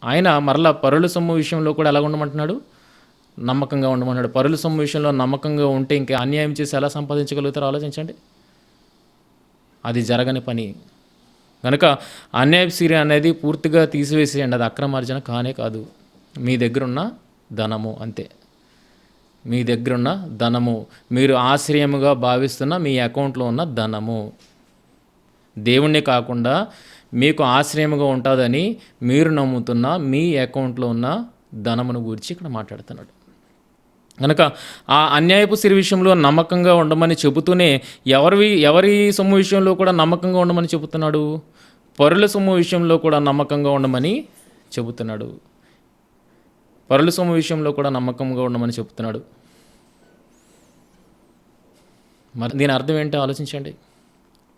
ఆయన మరలా పరుల సొమ్ము విషయంలో కూడా ఎలా ఉండమంటున్నాడు? నమ్మకంగా ఉండమన్నాడు. పరుల సొమ్ము విషయంలో నమ్మకంగా ఉంటే ఇంకా అన్యాయం చేసి ఎలా సంపాదించగలుగుతారో ఆలోచించండి. అది జరగని పని. కనుక అన్యాయపు సిరి అనేది పూర్తిగా తీసివేసేయండి. అది అక్రమార్జన కానే కాదు. మీ దగ్గరున్న ధనము, అంతే. మీ దగ్గరున్న ధనము, మీరు ఆశ్రయముగా భావిస్తున్న మీ అకౌంట్లో ఉన్న ధనము, దేవుణ్ణి కాకుండా మీకు ఆశ్రయముగా ఉంటుందని మీరు నమ్ముతున్న మీ అకౌంట్లో ఉన్న ధనమును గురించి ఇక్కడ మాట్లాడుతున్నాడు. కనుక ఆ అన్యాయపు సిరి విషయంలో నమ్మకంగా ఉండమని చెబుతూనే ఎవరి సొమ్ము విషయంలో కూడా నమ్మకంగా ఉండమని చెబుతున్నాడు? పరుల సొమ్ము విషయంలో కూడా నమ్మకంగా ఉండమని చెబుతున్నాడు. పరుల సొమ్ము విషయంలో కూడా నమ్మకంగా ఉండమని చెబుతున్నాడు. మరి దీని అర్థం ఏంటో ఆలోచించండి.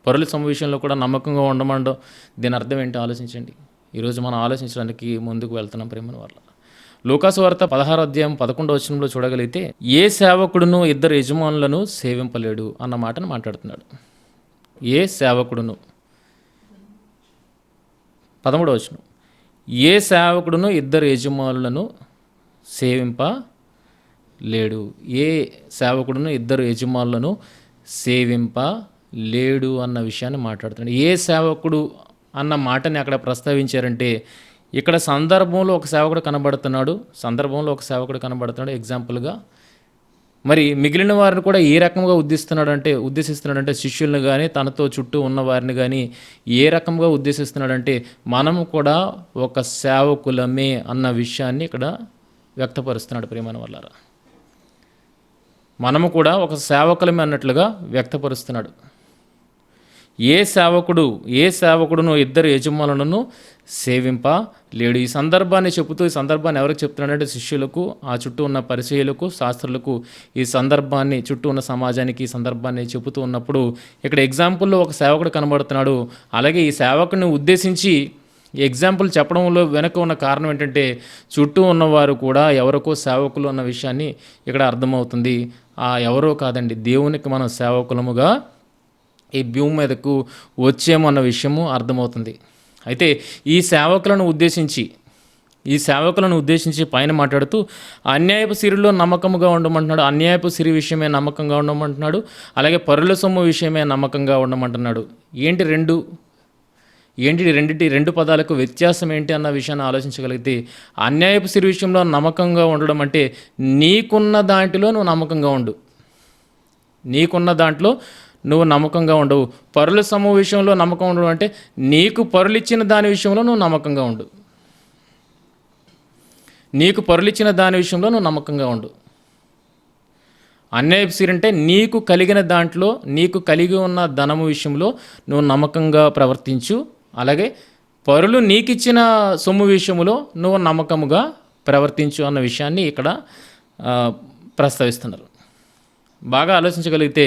పరుల సొమ్ము విషయంలో కూడా నమ్మకంగా ఉండమండో దీని అర్థం ఏంటో ఆలోచించండి. ఈరోజు మనం ఆలోచించడానికి ముందుకు వెళ్తున్నాం ప్రేమల వల్ల. లూకాసు వార్త 16వ అధ్యాయం 11వ వచనంలో చూడగలిగితే ఏ సేవకుడును ఇద్దరు యజమానులను సేవింపలేడు అన్న మాటను మాట్లాడుతున్నాడు. ఏ సేవకుడును, 13వ వచనం, ఏ సేవకుడును ఇద్దరు యజమానులను సేవింపలేడు. ఏ సేవకుడును ఇద్దరు యజమానులను సేవింపలేడు అన్న విషయాన్ని మాట్లాడుతున్నాడు. ఏ సేవకుడు అన్న మాటని అక్కడ ప్రస్తావించారంటే ఇక్కడ సందర్భంలో ఒక సేవకుడు కనబడుతున్నాడు ఎగ్జాంపుల్గా. మరి మిగిలిన వారిని కూడా ఏ రకంగా ఉద్దేశిస్తున్నాడంటే శిష్యులను కానీ తనతో చుట్టూ ఉన్న వారిని కానీ ఏ రకంగా ఉద్దేశిస్తున్నాడంటే మనము కూడా ఒక సేవకులమే అన్న విషయాన్ని ఇక్కడ వ్యక్తపరుస్తున్నాడు. ప్రియమైన వాళ్ళారా, మనము కూడా ఒక సేవకులమే అన్నట్లుగా వ్యక్తపరుస్తున్నాడు. ఏ సేవకుడును ఇద్దరు యజమానులను సేవింపలేడు. ఈ సందర్భాన్ని ఎవరికి చెప్తున్నాడంటే శిష్యులకు, ఆ చుట్టూ ఉన్న పరిచయులకు, శాస్త్రులకు ఈ సందర్భాన్ని, చుట్టూ ఉన్న సమాజానికి ఈ సందర్భాన్ని చెబుతూ ఉన్నప్పుడు ఇక్కడ ఎగ్జాంపుల్లో ఒక సేవకుడు కనబడుతున్నాడు. అలాగే ఈ సేవకుడిని ఉద్దేశించి ఎగ్జాంపుల్ చెప్పడంలో వెనక ఉన్న కారణం ఏంటంటే చుట్టూ ఉన్నవారు కూడా ఎవరికో సేవకులు అన్న విషయాన్ని ఇక్కడ అర్థమవుతుంది. ఎవరో కాదండి, దేవునికి మనం సేవకులముగా ఈ భూమి మీదకు వచ్చేమన్న విషయము అర్థమవుతుంది. అయితే ఈ సేవకులను ఉద్దేశించి పైన మాట్లాడుతూ అన్యాయపు సిరిలో నమ్మకముగా ఉండమంటున్నాడు. అన్యాయపు సిరి విషయమే నమ్మకంగా ఉండమంటున్నాడు. అలాగే పరుల సొమ్ము విషయమే నమ్మకంగా ఉండమంటున్నాడు. రెండు పదాలకు వ్యత్యాసం ఏంటి అన్న విషయాన్ని ఆలోచించగలిగితే అన్యాయపు సిరి విషయంలో నమ్మకంగా ఉండడం అంటే నీకున్న దాంట్లో నువ్వు నమ్మకంగా ఉండు, నీకున్న దాంట్లో నువ్వు నమ్మకంగా ఉండవు. పరుల సొమ్ము విషయంలో నమ్మకం ఉండడం అంటే నీకు పరులిచ్చిన దాని విషయంలో నువ్వు నమ్మకంగా ఉండు, అన్యాయపు సిరి అంటే నీకు కలిగిన దాంట్లో, నీకు కలిగి ఉన్న ధనము విషయంలో నువ్వు నమ్మకంగా ప్రవర్తించు. అలాగే పరులు నీకిచ్చిన సొమ్ము విషయములో నువ్వు నమ్మకముగా ప్రవర్తించు అన్న విషయాన్ని ఇక్కడ ఆ, ప్రస్తావిస్తున్నారు. బాగా ఆలోచించగలిగితే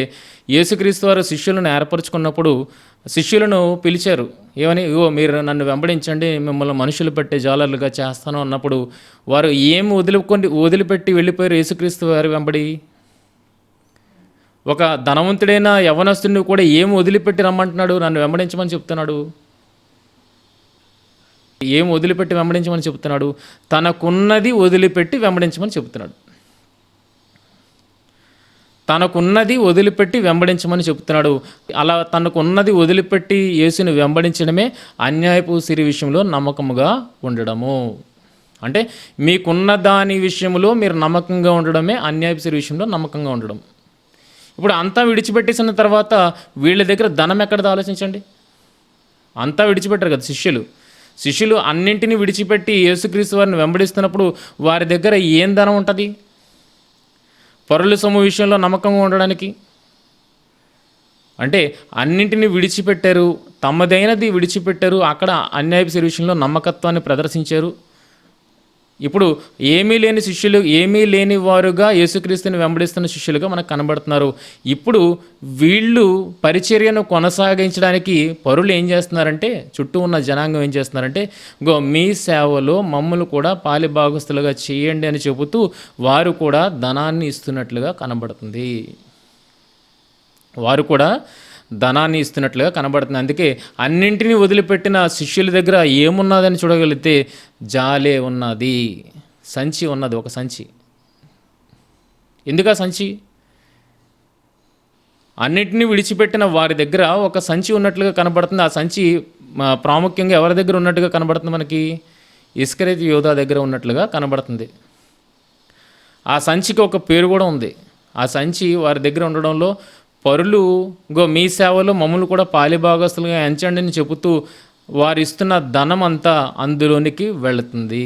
యేసుక్రీస్తు వారు శిష్యులను ఏర్పరచుకున్నప్పుడు శిష్యులను పిలిచారు. ఏమని, ఇగో మీరు నన్ను వెంబడించండి, మిమ్మల్ని మనుషులు పెట్టే జాలర్లుగా చేస్తాను అన్నప్పుడు వారు ఏం వదిలిపెట్టి వెళ్ళిపోయారు యేసుక్రీస్తు వారి వెంబడి? ఒక ధనవంతుడైన యవనస్తుడిని కూడా ఏం వదిలిపెట్టి రమ్మంటున్నాడు? నన్ను వెంబడించమని చెప్తున్నాడు. ఏం వదిలిపెట్టి వెంబడించమని చెప్తున్నాడు? తనకున్నది వదిలిపెట్టి వెంబడించమని చెప్తున్నాడు. తనకున్నది వదిలిపెట్టి వెంబడించమని చెప్తున్నాడు. అలా తనకున్నది వదిలిపెట్టి యేసుని వెంబడించడమే అన్యాయపు సిరి విషయంలో నమ్మకముగా ఉండడము. అంటే మీకున్న దాని విషయంలో మీరు నమ్మకంగా ఉండడమే అన్యాయపు సిరి విషయంలో నమ్మకంగా ఉండడం. ఇప్పుడు అంతా విడిచిపెట్టేసిన తర్వాత వీళ్ళ దగ్గర ధనం ఎక్కడదో ఆలోచించండి. అంతా విడిచిపెట్టారు కదా శిష్యులు అన్నింటినీ విడిచిపెట్టి యేసుక్రీస్తు వారిని వెంబడిస్తున్నప్పుడు వారి దగ్గర ఏం ధనం ఉంటుంది పరుల సొమ్ము విషయంలో నమ్మకంగా ఉండడానికి? అంటే అన్నింటినీ విడిచిపెట్టారు, తమదైనది విడిచిపెట్టారు, అక్కడ అన్యాయపు సిరి విషయంలో నమ్మకత్వాన్ని ప్రదర్శించారు. ఇప్పుడు ఏమీ లేని శిష్యులు, ఏమీ లేని వారుగా యేసుక్రీస్తుని వెంబడిస్తున్న శిష్యులుగా మనకు కనబడుతున్నారు. ఇప్పుడు వీళ్ళు పరిచర్యను కొనసాగించడానికి పరులు ఏం చేస్తున్నారంటే, చుట్టూ ఉన్న జనాంగం ఏం చేస్తున్నారంటే, మీ సేవలో మమ్మల్ని కూడా పాలిభాగస్తులుగా చేయండి అని చెబుతూ వారు కూడా ధనాన్ని ఇస్తున్నట్లుగా కనబడుతుంది. అందుకే అన్నింటినీ వదిలిపెట్టిన శిష్యుల దగ్గర ఏమున్నదని చూడగలిగితే జాలే ఉన్నది, సంచి ఉన్నది, ఒక సంచి. ఎందుకా సంచి? అన్నింటినీ విడిచిపెట్టిన వారి దగ్గర ఒక సంచి ఉన్నట్లుగా కనబడుతుంది. ఆ సంచి ప్రాముఖ్యంగా ఎవరి దగ్గర ఉన్నట్టుగా కనబడుతుంది? మనకి ఇస్కరియోతు యోధా దగ్గర ఉన్నట్లుగా కనబడుతుంది. ఆ సంచికి ఒక పేరు కూడా ఉంది. ఆ సంచి వారి దగ్గర ఉండడంలో పరులు మీ సేవలో మమ్మల్ని కూడా పాలిభాగస్తులుగా ఎంచండి అని చెబుతూ వారు ఇస్తున్న ధనం అంతా అందులోనికి వెళుతుంది.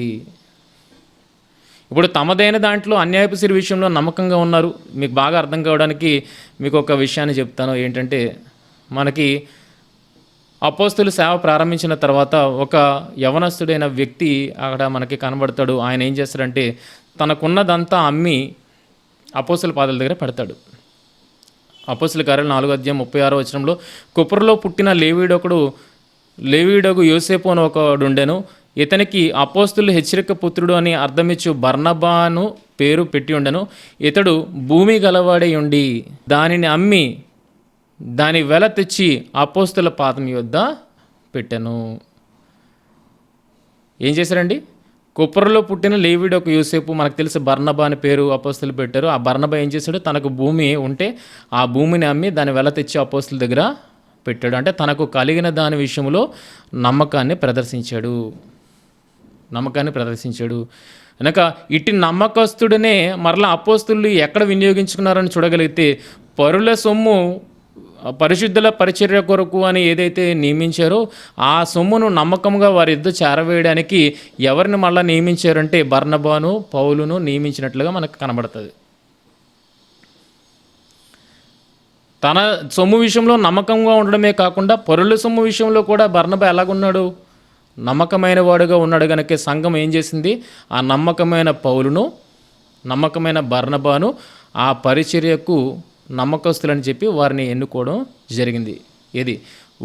ఇప్పుడు తమదైన దాంట్లో అన్యాయపు సిరి విషయంలో నమ్మకంగా ఉన్నారు. మీకు బాగా అర్థం కావడానికి మీకు ఒక విషయాన్ని చెప్తాను. ఏంటంటే, మనకి అపోస్తులు సేవ ప్రారంభించిన తర్వాత ఒక యవనస్తుడైన వ్యక్తి అక్కడ మనకి కనబడతాడు. ఆయన ఏం చేస్తాడంటే, తనకున్నదంతా అమ్మి అపోస్తుల పాదాల దగ్గర పెడతాడు. అపోస్తుల కార్యాలు 4:36 కుప్రలో పుట్టిన లేవీయుడగు యోసేపు అని ఒకడుండెను. ఇతనికి అపోస్తులు హెచ్చరిక పుత్రుడు అని అర్థమిచ్చు బర్నబాను పేరు పెట్టి ఉండెను. ఇతడు భూమి గలవాడై ఉండి దానిని అమ్మి దాని వెల తెచ్చి అపోస్తుల పాదం యొద్ద పెట్టెను. ఏం చేశారండి? కుప్రలో పుట్టిన లేవీయుడు ఒక యోసేపు, మనకు తెలిసి బర్నబా అని పేరు అపోస్తులు పెట్టారు. ఆ బర్నబా ఏం చేశాడు? తనకు భూమి ఉంటే ఆ భూమిని అమ్మి దాని వెల తెచ్చి అపోస్తుల దగ్గర పెట్టాడు. అంటే తనకు కలిగిన దాని విషయంలో నమ్మకాన్ని ప్రదర్శించాడు. కనుక ఇటు నమ్మకస్తుడనే మరలా అపోస్తులు ఎక్కడ వినియోగించుకున్నారని చూడగలిగితే, పరుల సొమ్ము పరిశుద్ధుల పరిచర్య కొరకు అని ఏదైతే నియమించారో ఆ సొమ్మును నమ్మకంగా వారి యుద్ధ చేరవేయడానికి ఎవరిని మళ్ళీ నియమించారంటే బర్నబాను పౌలును నియమించినట్లుగా మనకు కనబడుతుంది. తన సొమ్ము విషయంలో నమ్మకంగా ఉండడమే కాకుండా పరుల సొమ్ము విషయంలో కూడా బర్నబా ఎలాగున్నాడు? నమ్మకమైన వాడుగా ఉన్నాడు. కనుక సంఘం ఏం చేసింది? ఆ నమ్మకమైన పౌలును, నమ్మకమైన బర్నబాను ఆ పరిచర్యకు నమ్మకస్తులని చెప్పి వారిని ఎన్నుకోవడం జరిగింది.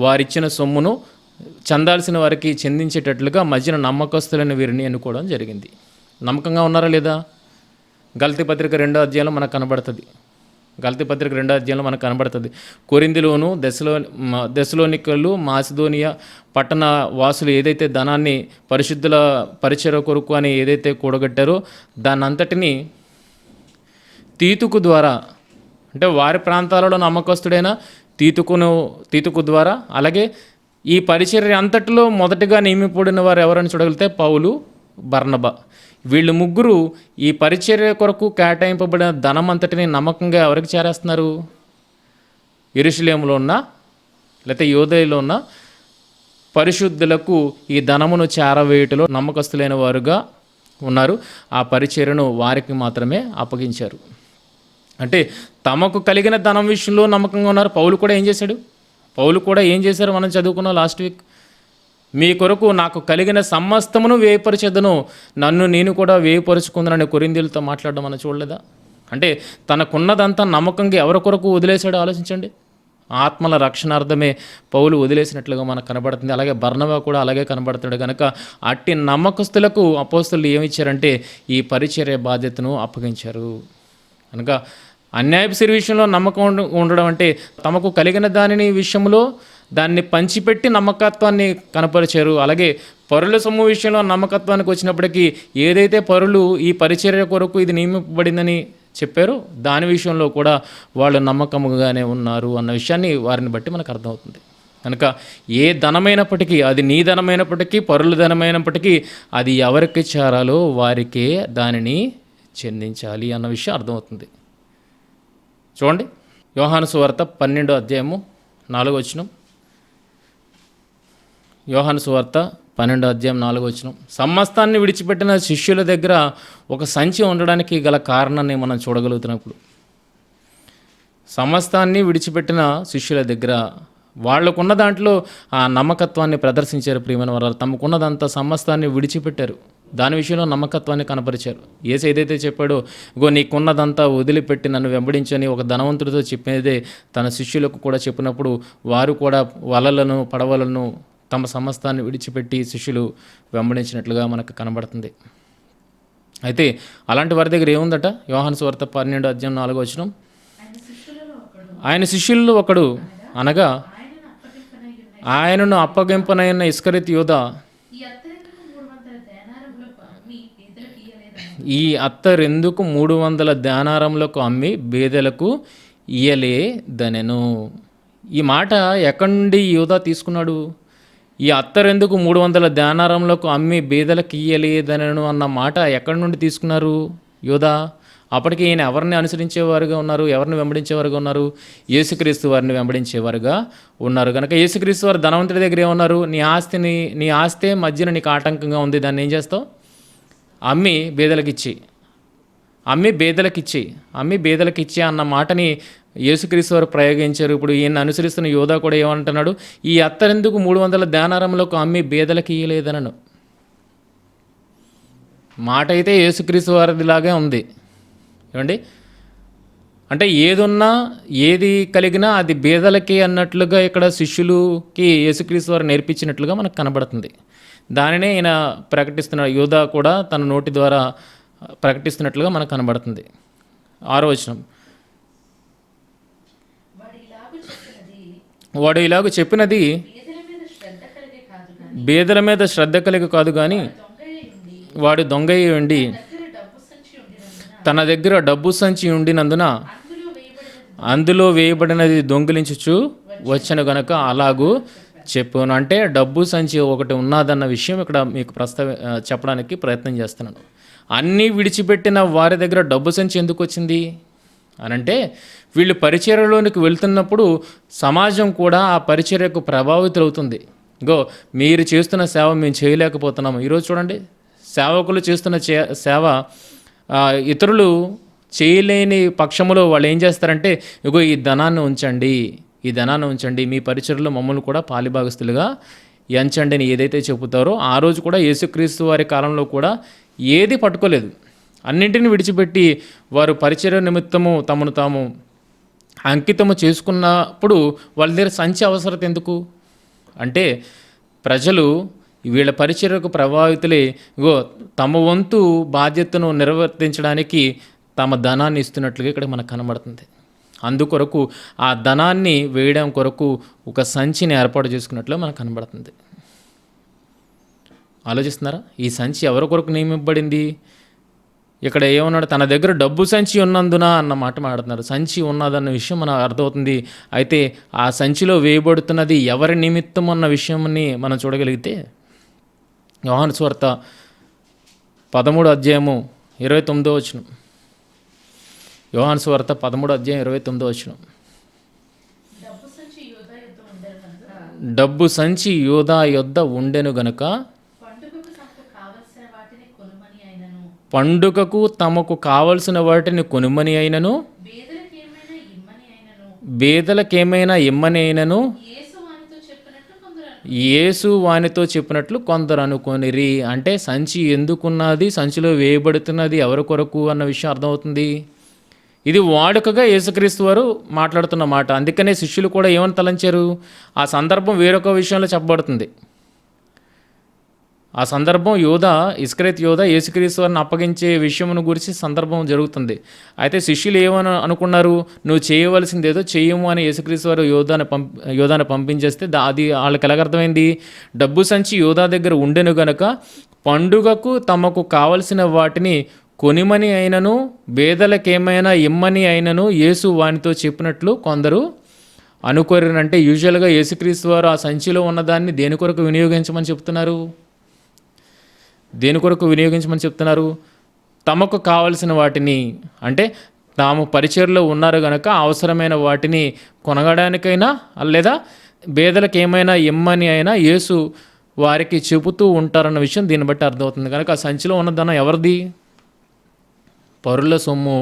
వారిచ్చిన సొమ్మును చెందాల్సిన వారికి చెందించేటట్లుగా మధ్యన నమ్మకస్తులని వీరిని ఎన్నుకోవడం జరిగింది. నమ్మకంగా ఉన్నారా లేదా? గలతీ పత్రిక 2వ అధ్యాయంలో మనకు కనబడుతుంది. కొరింథీలోను దెసలోనికలు మాసిదోనియా పట్టణ వాసులు ఏదైతే ధనాన్ని పరిశుద్ధుల పరిచర్య కొరకు అని ఏదైతే కూడగట్టారో దాన్ని అంతటినీ తీతుకు ద్వారా, అంటే వారి ప్రాంతాలలో నమ్మకస్తుడైన తీతుకు ద్వారా, అలాగే ఈ పరిచర్య అంతటిలో మొదటిగా నియమిపడిన వారు ఎవరని చూడగలిగితే పౌలు, బర్నబా. వీళ్ళు ముగ్గురు ఈ పరిచర్య కొరకు కేటాయింపబడిన ధనం అంతటిని నమ్మకంగా ఎవరికి చేరేస్తున్నారు? యెరూషలేములో ఉన్న లేకపోతే యోదయలో ఉన్న పరిశుద్ధులకు ఈ ధనమును చేరవేయటలో నమ్మకస్తులైన వారుగా ఉన్నారు. ఆ పరిచర్యను వారికి మాత్రమే అప్పగించారు. అంటే తమకు కలిగిన ధనం విషయంలో నమ్మకంగా ఉన్నారు. పౌలు కూడా ఏం చేశారు? మనం చదువుకున్నాం లాస్ట్ వీక్. మీ కొరకు నాకు కలిగిన సమస్తమును వేయపరిచెదను, నన్ను నేను కూడా వేయపరుచుకుందనని కొరింథీయులతో మాట్లాడడం మనం చూడలేదా? అంటే తనకున్నదంతా నమ్మకంగా ఎవరి కొరకు వదిలేశాడో ఆలోచించండి. ఆత్మల రక్షణార్థమే పౌలు వదిలేసినట్లుగా మనకు కనబడుతుంది. అలాగే బర్నబా కూడా అలాగే కనబడుతున్నాడు. కనుక అట్టి నమ్మకస్తులకు అపోస్తలులు ఏమిచ్చారంటే ఈ పరిచర్య బాధ్యతను అప్పగించారు. కనుక అన్యాయపు సిరి విషయంలో నమ్మకం ఉండడం అంటే తమకు కలిగిన దానిని విషయంలో దాన్ని పంచిపెట్టి నమ్మకత్వాన్ని కనపరిచారు. అలాగే పరుల సొమ్ము విషయంలో నమ్మకత్వానికి వచ్చినప్పటికీ ఏదైతే పరులు ఈ పరిచర్య కొరకు ఇది నియమింపబడిందని చెప్పారో దాని విషయంలో కూడా వాళ్ళు నమ్మకముగానే ఉన్నారు అన్న విషయాన్ని వారిని బట్టి మనకు అర్థమవుతుంది. కనుక ఏ ధనమైనప్పటికీ, అది నీ ధనమైనప్పటికీ పరుల ధనమైనప్పటికీ అది ఎవరికి చేరాలో వారికే దానిని చెందించాలి అన్న విషయం అర్థమవుతుంది. చూడండి, యోహాను సువార్త 12వ అధ్యాయము 4వ వచనం. యోహాను సువార్త 12వ అధ్యాయం 4వ వచనం. సమస్తాన్ని విడిచిపెట్టిన శిష్యుల దగ్గర ఒక సంచి ఉండడానికి గల కారణాన్ని మనం చూడగలుగుతున్నప్పుడు, సమస్తాన్ని విడిచిపెట్టిన శిష్యుల దగ్గర వాళ్ళకున్న దాంట్లో ఆ నమ్మకత్వాన్ని ప్రదర్శించారు. ప్రియమైన వారు, తమకున్నదంతా సమస్తాన్ని విడిచిపెట్టారు. దాని విషయంలో నమ్మకత్వాన్ని కనపరిచారు. యేసు ఏదైతే చెప్పాడో, ఇగో నీకున్నదంతా వదిలిపెట్టి నన్ను వెంబడించని ఒక ధనవంతుడితో చెప్పేదే తన శిష్యులకు కూడా చెప్పినప్పుడు వారు కూడా వలలను పడవలను తమ సమస్తాన్ని విడిచిపెట్టి శిష్యులు వెంబడించినట్లుగా మనకు కనబడుతుంది. అయితే అలాంటి వారి దగ్గర ఏముందట? యోహాను సువార్త 12వ అధ్యాయం 4వ వచనం. ఆయన శిష్యుల్లో ఒకడు అనగా ఆయనను అప్పగింపనైన ఇస్కరియోతు యూదా ఈ అత్తరెందుకు 300 దేనారములకు అమ్మి బేదలకు ఇయ్యలేదనెను. ఈ మాట ఎక్కడి నుండి యూదా తీసుకున్నాడు? ఈ అత్తరెందుకు 300 దేనారములకు అమ్మి బేదలకు ఇయ్యలేదనెను అన్న మాట ఎక్కడి నుండి తీసుకున్నారు యూదా? అప్పటికి ఈయన ఎవరిని అనుసరించేవారుగా ఉన్నారు? ఎవరిని వెంబడించేవారుగా ఉన్నారు? యేసుక్రీస్తు వారిని వెంబడించేవారుగా ఉన్నారు. కనుక యేసుక్రీస్తు వారు ధనవంతుడి దగ్గర ఏమన్నారు? నీ ఆస్తే మధ్యన నీకు ఆటంకంగా ఉంది, దాన్ని ఏం చేస్తావు? అమ్మి బేదలకిచ్చి అన్న మాటని యేసుక్రీస్తు వారు ప్రయోగించారు. ఇప్పుడు ఈయన అనుసరిస్తున్న యోధా కూడా ఏమంటున్నాడు? ఈ అత్తరెందుకు 300 దేనారములకు అమ్మి బేదలకి ఇయ్యలేదనను. మాట అయితే యేసుక్రీస్తు వారిదిలాగే ఉంది. ఏమండి? అంటే ఏది కలిగినా అది బేదలకి అన్నట్లుగా ఇక్కడ శిష్యులకి యేసుక్రీస్తు వారు నేర్పించినట్లుగా మనకు కనబడుతుంది. దానినే ఈయన ప్రకటిస్తున్నాడు. యూదా కూడా తన నోటి ద్వారా ప్రకటిస్తున్నట్లుగా మనకు కనబడుతుంది. 6వ వచనం. వాడు ఇలాగ చెప్పినది బేదల మీద శ్రద్ధ కలిగి కాదు కానీ వాడు దొంగయ్యి ఉండి తన దగ్గర డబ్బు సంచి ఉండినందున అందులో వేయబడినది దొంగిలించుచు వచ్చను గనక అలాగూ చెప్పాను. అంటే డబ్బు సంచి ఒకటి ఉన్నదన్న విషయం ఇక్కడ మీకు చెప్పడానికి ప్రయత్నం చేస్తున్నాను. అన్నీ విడిచిపెట్టిన వారి దగ్గర డబ్బు సంచి ఎందుకు వచ్చింది అనంటే, వీళ్ళు పరిచర్యలోనికి వెళ్తున్నప్పుడు సమాజం కూడా ఆ పరిచర్యకు ప్రభావితులవుతుంది. మీరు చేస్తున్న సేవ మేము చేయలేకపోతున్నాము. ఈరోజు చూడండి, సేవకులు చేస్తున్న సేవ ఇతరులు చేయలేని పక్షములో వాళ్ళు ఏం చేస్తారంటే, ఈ ధనాన్ని ఉంచండి, మీ పరిచర్యలో మమ్మల్ని కూడా పాలిభాగస్తులుగా ఎంచండి అని ఏదైతే చెబుతారో, ఆ రోజు కూడా యేసుక్రీస్తు వారి కాలంలో కూడా ఏది పట్టుకోలేదు. అన్నింటిని విడిచిపెట్టి వారు పరిచర్య నిమిత్తము తమను తాము అంకితము చేసుకున్నప్పుడు వాళ్ళ దగ్గర సంచి అవసరత ఎందుకు అంటే, ప్రజలు వీళ్ళ పరిచర్యకు ప్రభావితులే తమ వంతు బాధ్యతను నిర్వర్తించడానికి తమ ధనాన్ని ఇస్తున్నట్లుగా ఇక్కడ మనకు కనబడుతుంది. అందుకొరకు ఆ ధనాన్ని వేయడం కొరకు ఒక సంచిని ఏర్పాటు చేసుకున్నట్లు మనకు కనబడుతుంది. ఆలోచిస్తున్నారా? ఈ సంచి ఎవరి కొరకు నియమింపబడింది? ఇక్కడ ఏమన్నాడు? తన దగ్గర డబ్బు సంచి ఉన్నందున అన్న మాట మాట్లాడుతున్నారు. సంచి ఉన్నదన్న విషయం మనకు అర్థమవుతుంది. అయితే ఆ సంచిలో వేయబడుతున్నది ఎవరి నిమిత్తం అన్న విషయాన్ని మనం చూడగలిగితే, యోహాను సువార్త 13వ అధ్యాయము 29వ వచనం. యోహాను సువార్త 13వ అధ్యాయం 29వ వచనం. డబ్బు సంచి యూదా యొద్ద ఉండెను గనుక పండుగకు తమకు కావలసిన వాటిని కొనుమని అయినను బేదలకేమైనా ఇమ్మని అయినను యేసు వానితో చెప్పినట్లు కొందరు అనుకొనిరి. అంటే సంచి ఎందుకున్నది, సంచిలో వేయబడుతున్నది ఎవరి కొరకు అన్న విషయం అర్థమవుతుంది. ఇది వాడుకగా యేసుక్రీస్తు వారు మాట్లాడుతున్న మాట. అందుకనే శిష్యులు కూడా ఏమని తలంచారు, ఆ సందర్భం వేరొక విషయంలో చెప్పబడుతుంది. ఆ సందర్భం ఇస్కరేత్ యోధ యేసుక్రీస్తు వారిని అప్పగించే విషయమును గురించి సందర్భం జరుగుతుంది. అయితే శిష్యులు ఏమని అనుకున్నారు, నువ్వు చేయవలసింది ఏదో చెయ్యము అని యేసుక్రీస్తు వారు యోధాన్ని పంపించేస్తే అది వాళ్ళకి ఎలాగర్థమైంది, డబ్బు సంచి యోధా దగ్గర ఉండెను గనక పండుగకు తమకు కావలసిన వాటిని కొనిమని అయినను బేదలకేమైనా ఇమ్మని అయినను యేసు వానితో చెప్పినట్లు కొందరు అనుకోరినంటే యూజువల్గా యేసుక్రీస్తు వారు ఆ సంచిలో ఉన్నదాన్ని దేని కొరకు వినియోగించమని చెప్తున్నారు, తమకు కావలసిన వాటిని. అంటే తాము పరిచర్లో ఉన్నారు కనుక అవసరమైన వాటిని కొనగడానికైనా లేదా బేదలకు ఏమైనా ఇమ్మని అయినా యేసు వారికి చెబుతూ ఉంటారన్న విషయం దీన్ని బట్టి అర్థమవుతుంది. కనుక ఆ సంచిలో ఉన్న ధనం ఎవరిది, పరుల సొమ్ము.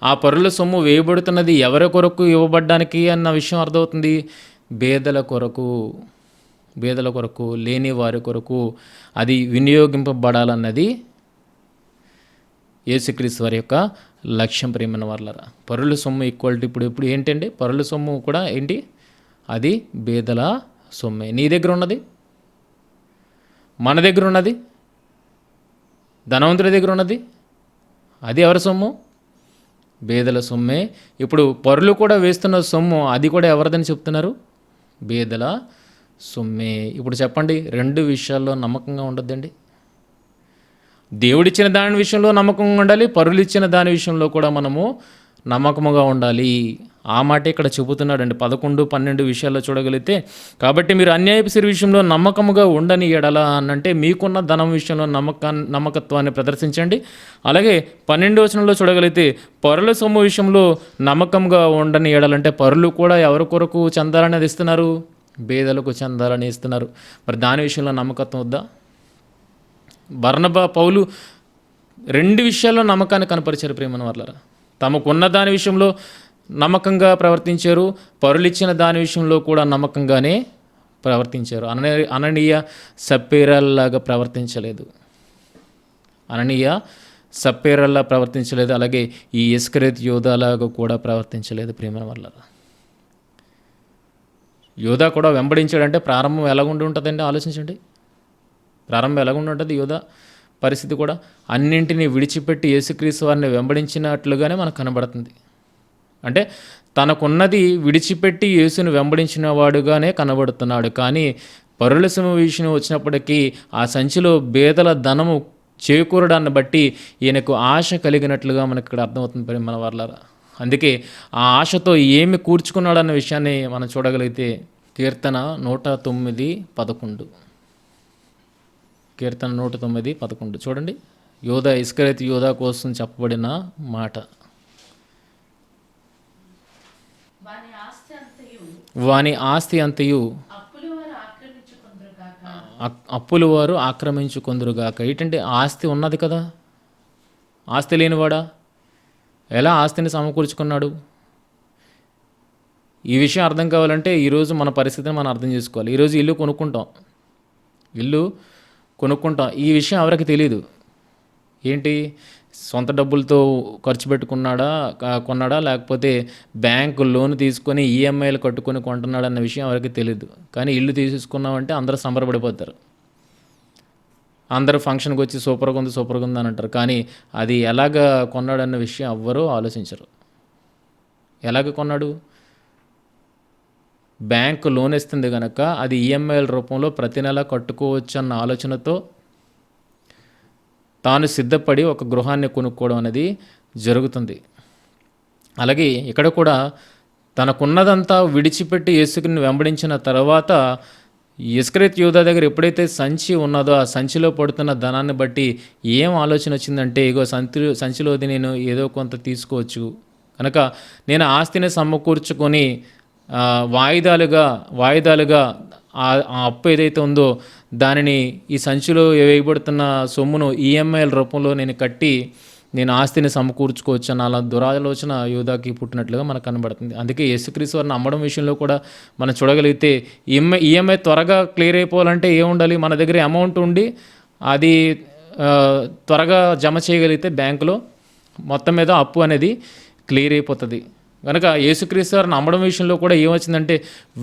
ఆ పరుల సొమ్ము వేయబడుతున్నది ఎవరి కొరకు ఇవ్వబడ్డానికి అన్న విషయం అర్థమవుతుంది, బేదల కొరకు, లేని వారి కొరకు అది వినియోగింపబడాలన్నది యేసుక్రీస్తు వారి యొక్క లక్ష్యం. ప్రియమైన వాళ్ళరా, పరుల సొమ్ము ఈక్వాలిటీ ఇప్పుడు ఏంటండి, పరుల సొమ్ము కూడా ఏంటి, అది బేదల సొమ్మే. నీ దగ్గర ఉన్నది, మన దగ్గర ఉన్నది, ధనవంతుడి దగ్గర ఉన్నది, అది ఎవరి సొమ్ము, బేదల సొమ్మే. ఇప్పుడు పరులు కూడా వేస్తున్న సొమ్ము అది కూడా ఎవరిదని చెప్తున్నారు, బేదల సొమ్మే. ఇప్పుడు చెప్పండి, రెండు విషయాల్లో నమ్మకంగా ఉండొద్దండి. దేవుడిచ్చిన దాని విషయంలో నమ్మకంగా ఉండాలి, పరులు ఇచ్చిన దాని విషయంలో కూడా మనము నమ్మకముగా ఉండాలి. ఆ మాట ఇక్కడ చెబుతున్నాడండి 11, 12 విషయాల్లో చూడగలిగితే. కాబట్టి మీరు అన్యాయపు సిరి విషయంలో నమ్మకముగా ఉండని ఎడల అనంటే మీకున్న ధనం విషయంలో నమ్మకత్వాన్ని ప్రదర్శించండి. అలాగే 12వ వచనంలో చూడగలిగితే పరుల సొమ్ము విషయంలో నమ్మకంగా ఉండని ఎడలంటే పరులు కూడా ఎవరి కొరకు చెందాలనేది ఇస్తున్నారు, బేదలకు చెందాలని ఇస్తున్నారు. మరి దాని విషయంలో నమ్మకత్వం వద్దా? బర్నబా, పౌలు రెండు విషయాల్లో నమ్మకాన్ని కనపరిచారు. ప్రేమను వాళ్ళరా, తమకున్న దాని విషయంలో నమ్మకంగా ప్రవర్తించారు, పరులిచ్చిన దాని విషయంలో కూడా నమ్మకంగానే ప్రవర్తించారు. అననీయ సప్పేరాల్లాగా ప్రవర్తించలేదు, అలాగే ఈ ఇస్కరేత్ యోధాలాగా కూడా ప్రవర్తించలేదు. ప్రేమను వాళ్ళరా, యోధా కూడా వెంబడించాడంటే ప్రారంభం ఎలాగుండి ఉంటుందండి, ఆలోచించండి. ప్రారంభం ఎలాగుండి ఉంటుంది యోధా పరిస్థితి కూడా, అన్నింటినీ విడిచిపెట్టి యేసుక్రీస్తు వారిని వెంబడించినట్లుగానే మనకు కనబడుతుంది. అంటే తనకున్నది విడిచిపెట్టి యేసుని వెంబడించిన వాడుగానే కనబడుతున్నాడు. కానీ పరుల సొమ్ము విషయం వచ్చినప్పటికీ ఆ సంచిలో బేదల ధనము చేకూరడాన్ని బట్టి ఈయనకు ఆశ కలిగినట్లుగా మనకి ఇక్కడ అర్థమవుతుంది మన వాళ్ళరా. అందుకే ఆ ఆశతో ఏమి కూర్చుకున్నాడన్న విషయాన్ని మనం చూడగలిగితే కీర్తన 109:11 చూడండి. ఇస్కరేతు యోధా కోసం చెప్పబడిన మాట, వాని ఆస్తి అంతయు అప్పులు వారు ఆక్రమించుకొందురుగాక. ఏంటంటే ఆస్తి ఉన్నది కదా, ఆస్తి లేనివాడా, ఎలా ఆస్తిని సమకూర్చుకున్నాడు? ఈ విషయం అర్థం కావాలంటే ఈరోజు మన పరిస్థితిని మనం అర్థం చేసుకోవాలి. ఈరోజు ఇల్లు కొనుక్కుంటాం, ఈ విషయం ఎవరికి తెలియదు. ఏంటి, సొంత డబ్బులతో ఖర్చు కొన్నాడా లేకపోతే బ్యాంకు లోన్ తీసుకొని ఈఎంఐలు కట్టుకొని కొంటున్నాడు అన్న విషయం ఎవరికి తెలియదు. కానీ ఇల్లు తీసుకున్నామంటే అందరూ సంబరపడిపోతారు, అందరూ ఫంక్షన్కి వచ్చి సూపర్గా ఉంది అని అంటారు. కానీ అది ఎలాగ కొన్నాడన్న విషయం ఎవ్వరూ ఆలోచించరు. ఎలాగ కొన్నాడు? బ్యాంకు లోన్ ఇస్తుంది కనుక అది ఈఎంఐల రూపంలో ప్రతి నెల కట్టుకోవచ్చు అన్న ఆలోచనతో తాను సిద్ధపడి ఒక గృహాన్ని కొనుక్కోవడం అనేది జరుగుతుంది. అలాగే ఇక్కడ కూడా తనకున్నదంతా విడిచిపెట్టి యేసుని వెంబడించిన తర్వాత ఇస్కరేత్ యోధా దగ్గర ఎప్పుడైతే సంచి ఉన్నదో ఆ సంచిలో పడుతున్న ధనాన్ని బట్టి ఏం ఆలోచన వచ్చిందంటే, ఇగో సంచిలోది నేను ఏదో కొంత తీసుకోవచ్చు కనుక నేను ఆస్తిని సమకూర్చుకొని వాయిదాలుగా ఆ అప్పు ఏదైతే ఉందో దానిని ఈ సంచిలో వేయబడుతున్న సొమ్మును ఈఎంఐల రూపంలో నేను కట్టి నేను ఆస్తిని సమకూర్చుకోవచ్చు అన్న అలా దురాలోచన యూదాకి పుట్టినట్లుగా మనకు కనబడుతుంది. అందుకే యేసుక్రీస్తు వారిని అమ్మడం విషయంలో కూడా మనం చూడగలిగితే ఈఎంఐ త్వరగా క్లియర్ అయిపోవాలంటే ఏముండాలి, మన దగ్గర అమౌంట్ ఉండి అది త్వరగా జమ చేయగలిగితే బ్యాంకులో మొత్తం మీద అప్పు అనేది క్లియర్ అయిపోతుంది. కనుక యేసుక్రీస్తు వారిని అమ్మడం విషయంలో కూడా ఏమొచ్చిందంటే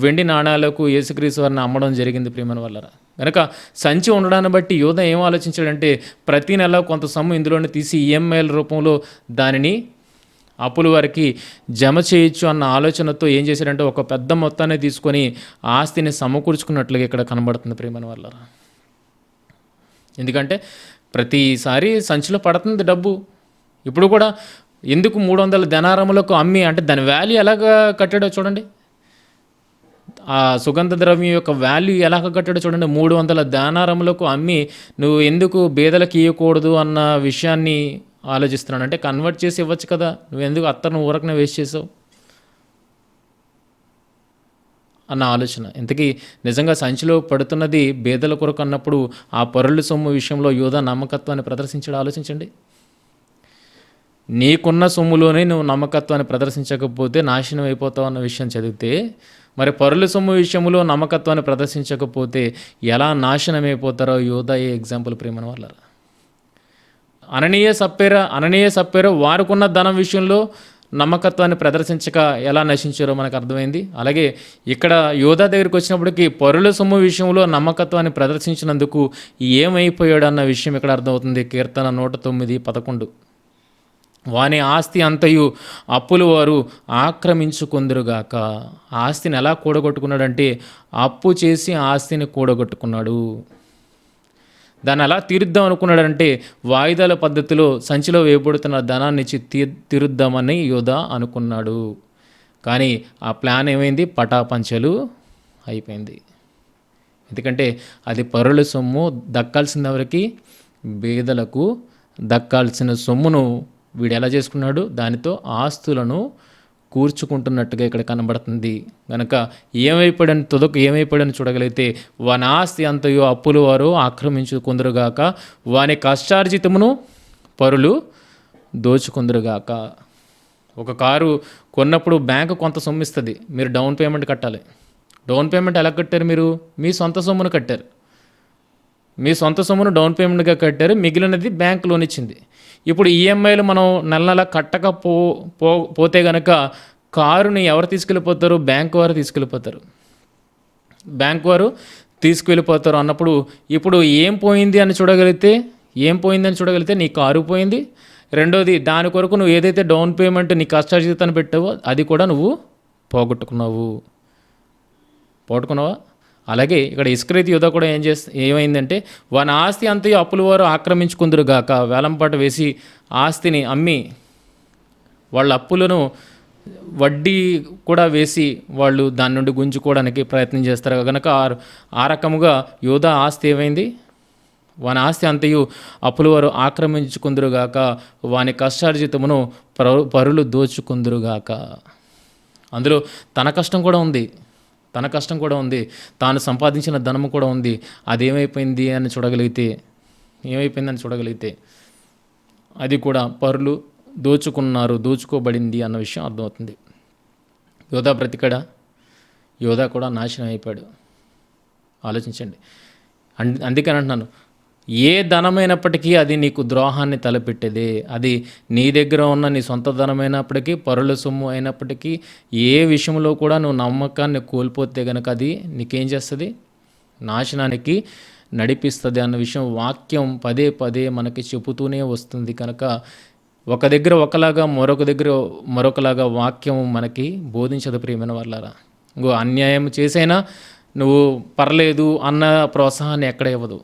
వెండి నాణాలకు యేసుక్రీస్తు వారిని అమ్మడం జరిగింది ప్రియమైన వాళ్ళరా. కనుక సంచి ఉండడాన్ని బట్టి యూదా ఏం ఆలోచించాడంటే ప్రతి నెల కొంత సొమ్ము ఇందులోనే తీసి ఈఎంఐల రూపంలో దానిని అప్పుల వారికి జమ చేయొచ్చు అన్న ఆలోచనతో ఏం చేశాడంటే ఒక పెద్ద మొత్తాన్ని తీసుకొని ఆస్తిని సమకూర్చుకున్నట్లుగా ఇక్కడ కనబడుతుంది ప్రియమైన వాళ్ళరా. ఎందుకంటే ప్రతిసారి సంచిలో పడుతుంది డబ్బు. ఇప్పుడు కూడా ఎందుకు 300 దెనారములకు అమ్మి, అంటే దాని వాల్యూ ఎలాగ కట్టాడో చూడండి, ఆ సుగంధ ద్రవ్యం యొక్క వాల్యూ ఎలాగ కట్టాడో చూడండి. 300 దెనారములకు అమ్మి నువ్వు ఎందుకు బేదలకు ఇవ్వకూడదు అన్న విషయాన్ని ఆలోచిస్తున్నాను. అంటే కన్వర్ట్ చేసి ఇవ్వచ్చు కదా, నువ్వు ఎందుకు అత్తను ఊరకనే వేస్ట్ చేసావు అన్న ఆలోచన. ఇంతకీ నిజంగా సంచిలో పడుతున్నది బేదల కొరకు అన్నప్పుడు ఆ పరుల సొమ్ము విషయంలో యూదా నమ్మకత్వాన్ని ప్రదర్శించడం ఆలోచించండి. నీకున్న సొమ్ములోనే నువ్వు నమ్మకత్వాన్ని ప్రదర్శించకపోతే నాశనం అయిపోతావు అన్న విషయం చదివితే, మరి పరుల సొమ్ము విషయంలో నమ్మకత్వాన్ని ప్రదర్శించకపోతే ఎలా నాశనం అయిపోతారో యూదా ఎగ్జాంపుల్ ప్రియమైన వాళ్ళరా. అననీయ సప్పేరా వారుకున్న ధనం విషయంలో నమ్మకత్వాన్ని ప్రదర్శించక ఎలా నశించారో మనకు అర్థమైంది. అలాగే ఇక్కడ యూదా దగ్గరికి వచ్చినప్పటికీ పరుల సొమ్ము విషయంలో నమ్మకత్వాన్ని ప్రదర్శించినందుకు ఏమైపోయాడు అన్న విషయం ఇక్కడ అర్థమవుతుంది. కీర్తన 109:11 వాని ఆస్తి అంతయు అప్పులు వారు ఆక్రమించుకొందురుగాక. ఆస్తిని ఎలా కూడగొట్టుకున్నాడంటే అప్పు చేసి ఆస్తిని కూడగొట్టుకున్నాడు. దాన్ని ఎలా తీరుద్దాం అనుకున్నాడంటే వాయిదాల పద్ధతిలో సంచిలో వేయబడుతున్న ధనాన్ని ఇచ్చి తీరుద్దామని యూదా అనుకున్నాడు. కానీ ఆ ప్లాన్ ఏమైంది, పటాపంచలు అయిపోయింది. ఎందుకంటే అది పరుల సొమ్ము, దక్కాల్సిన ఎవరికి, బేదలకు దక్కాల్సిన సొమ్మును వీడు ఎలా చేసుకున్నాడు, దానితో ఆస్తులను కూర్చుకుంటున్నట్టుగా ఇక్కడ కనబడుతుంది. కనుక ఏమైపోయాడని చూడగలిగితే వాని ఆస్తి అంతయో అప్పులు వారు ఆక్రమించుకుందరుగాక, వాని కష్టార్జితమును పరులు దోచుకుందరుగాక. ఒక కారు కొన్నప్పుడు బ్యాంకు కొంత సొమ్ము ఇస్తుంది, మీరు డౌన్ పేమెంట్ కట్టాలి. డౌన్ పేమెంట్ ఎలా కట్టారు, మీరు మీ సొంత సొమ్మును కట్టారు. మీ సొంత సొమ్మును డౌన్ పేమెంట్గా కట్టారు, మిగిలినది బ్యాంక్ లోన్ ఇచ్చింది. ఇప్పుడు ఈఎంఐలు మనం నెల పోతే కనుక కారుని ఎవరు తీసుకెళ్ళిపోతారు, బ్యాంకు వారు తీసుకెళ్ళిపోతారు అన్నప్పుడు ఇప్పుడు ఏం పోయింది అని చూడగలిగితే నీ కారు పోయింది. రెండోది, దాని కొరకు నువ్వు ఏదైతే డౌన్ పేమెంట్ నీ కష్టార్జితాన్ని పెట్టావో అది కూడా నువ్వు పోగొట్టుకున్నావా. అలాగే ఇక్కడ ఇస్కరియోతు యూదా కూడా ఏమైందంటే వాని ఆస్తి అంతయు అప్పుల వారు ఆక్రమించుకుందురుగాక. వేలంపాట వేసి ఆస్తిని అమ్మి వాళ్ళ అప్పులను వడ్డీ కూడా వేసి వాళ్ళు దాని నుండి గుంజుకోవడానికి ప్రయత్నం చేస్తారు. కనుక ఆ రకముగా యూదా ఆస్తి ఏమైంది, వాని ఆస్తి అంతయు అప్పుల వారు ఆక్రమించుకుందురుగాక, వాని కష్టార్జితమును పరులు దోచుకుందురుగాక. అందులో తన కష్టం కూడా ఉంది, తాను సంపాదించిన ధనము కూడా ఉంది. అదేమైపోయిందని చూడగలిగితే అది కూడా పరులు దోచుకోబడింది అన్న విషయం అర్థమవుతుంది. యోధా బ్రతికాడా? యోధా కూడా నాశనం అయిపోయాడు. ఆలోచించండి. అందుకని అంటున్నాను, ఏ ధనమైనప్పటికీ అది నీకు ద్రోహాన్ని తలపెట్టేదే. అది నీ దగ్గర ఉన్న నీ సొంత ధనమైనప్పటికీ, పరుల సొమ్ము అయినప్పటికీ, ఏ విషయంలో కూడా నువ్వు నమ్మకాన్ని కోల్పోతే కనుక అది నీకేం చేస్తుంది, నాశనానికి నడిపిస్తుంది అన్న విషయం వాక్యం పదే పదే మనకి చెబుతూనే వస్తుంది. కనుక ఒక దగ్గర ఒకలాగా, మరొక దగ్గర మరొకలాగా వాక్యం మనకి బోధించదు ప్రియమైన వాళ్ళారా. ఇంకో అన్యాయం చేసైనా నువ్వు పర్లేదు అన్న ప్రోత్సాహాన్ని ఎక్కడ ఇవ్వదు.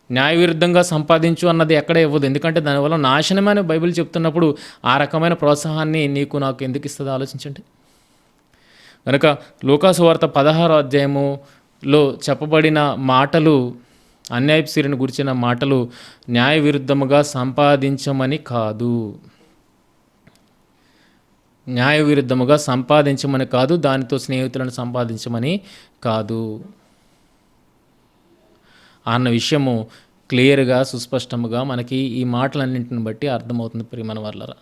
న్యాయ విరుద్ధంగా సంపాదించు అన్నది ఎక్కడ ఇవ్వదు. ఎందుకంటే దానివల్ల నాశనమని బైబిల్ చెప్తున్నప్పుడు ఆ రకమైన ప్రోత్సాహాన్ని నీకు నాకు ఎందుకు ఇస్తుందో ఆలోచించండి. కనుక లూకాసు వార్త 16వ అధ్యాయములో చెప్పబడిన మాటలు, అన్యాయపు సిరిని గురించిన మాటలు న్యాయ విరుద్ధముగా సంపాదించమని కాదు, దానితో స్నేహితులను సంపాదించమని కాదు అన్న విషయము క్లియర్గా సుస్పష్టముగా మనకి ఈ మాటలన్నింటిని బట్టి అర్థమవుతుంది ప్రియమైన వాళ్ళరా.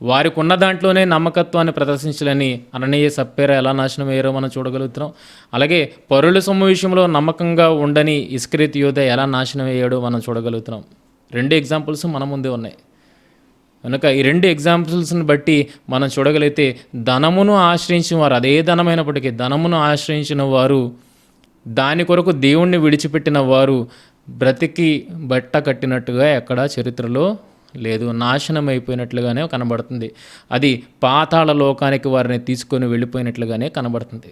వారికి ఉన్న దాంట్లోనే నమ్మకత్వాన్ని ప్రదర్శించాలని అననీయ సప్పేర ఎలా నాశనం అయ్యారో మనం చూడగలుగుతున్నాం. అలాగే పరుల సొమ్ము విషయంలో నమ్మకంగా ఉండని ఇస్కరియోతు యూదా ఎలా నాశనం అయ్యాడో మనం చూడగలుగుతున్నాం. 2 ఎగ్జాంపుల్స్ మన ముందే ఉన్నాయి. కనుక ఈ 2 ఎగ్జాంపుల్స్ని బట్టి మనం చూడగలిగితే ధనమును ఆశ్రయించిన వారు, అదే ధనమైనప్పటికీ ధనమును ఆశ్రయించిన వారు, దాని కొరకు దేవుణ్ణి విడిచిపెట్టిన వారు బ్రతికి బట్ట కట్టినట్టుగా ఎక్కడా చరిత్రలో లేదు, నాశనం అయిపోయినట్లుగానే కనబడుతుంది. అది పాతాళ లోకానికి వారిని తీసుకొని వెళ్ళిపోయినట్లుగానే కనబడుతుంది.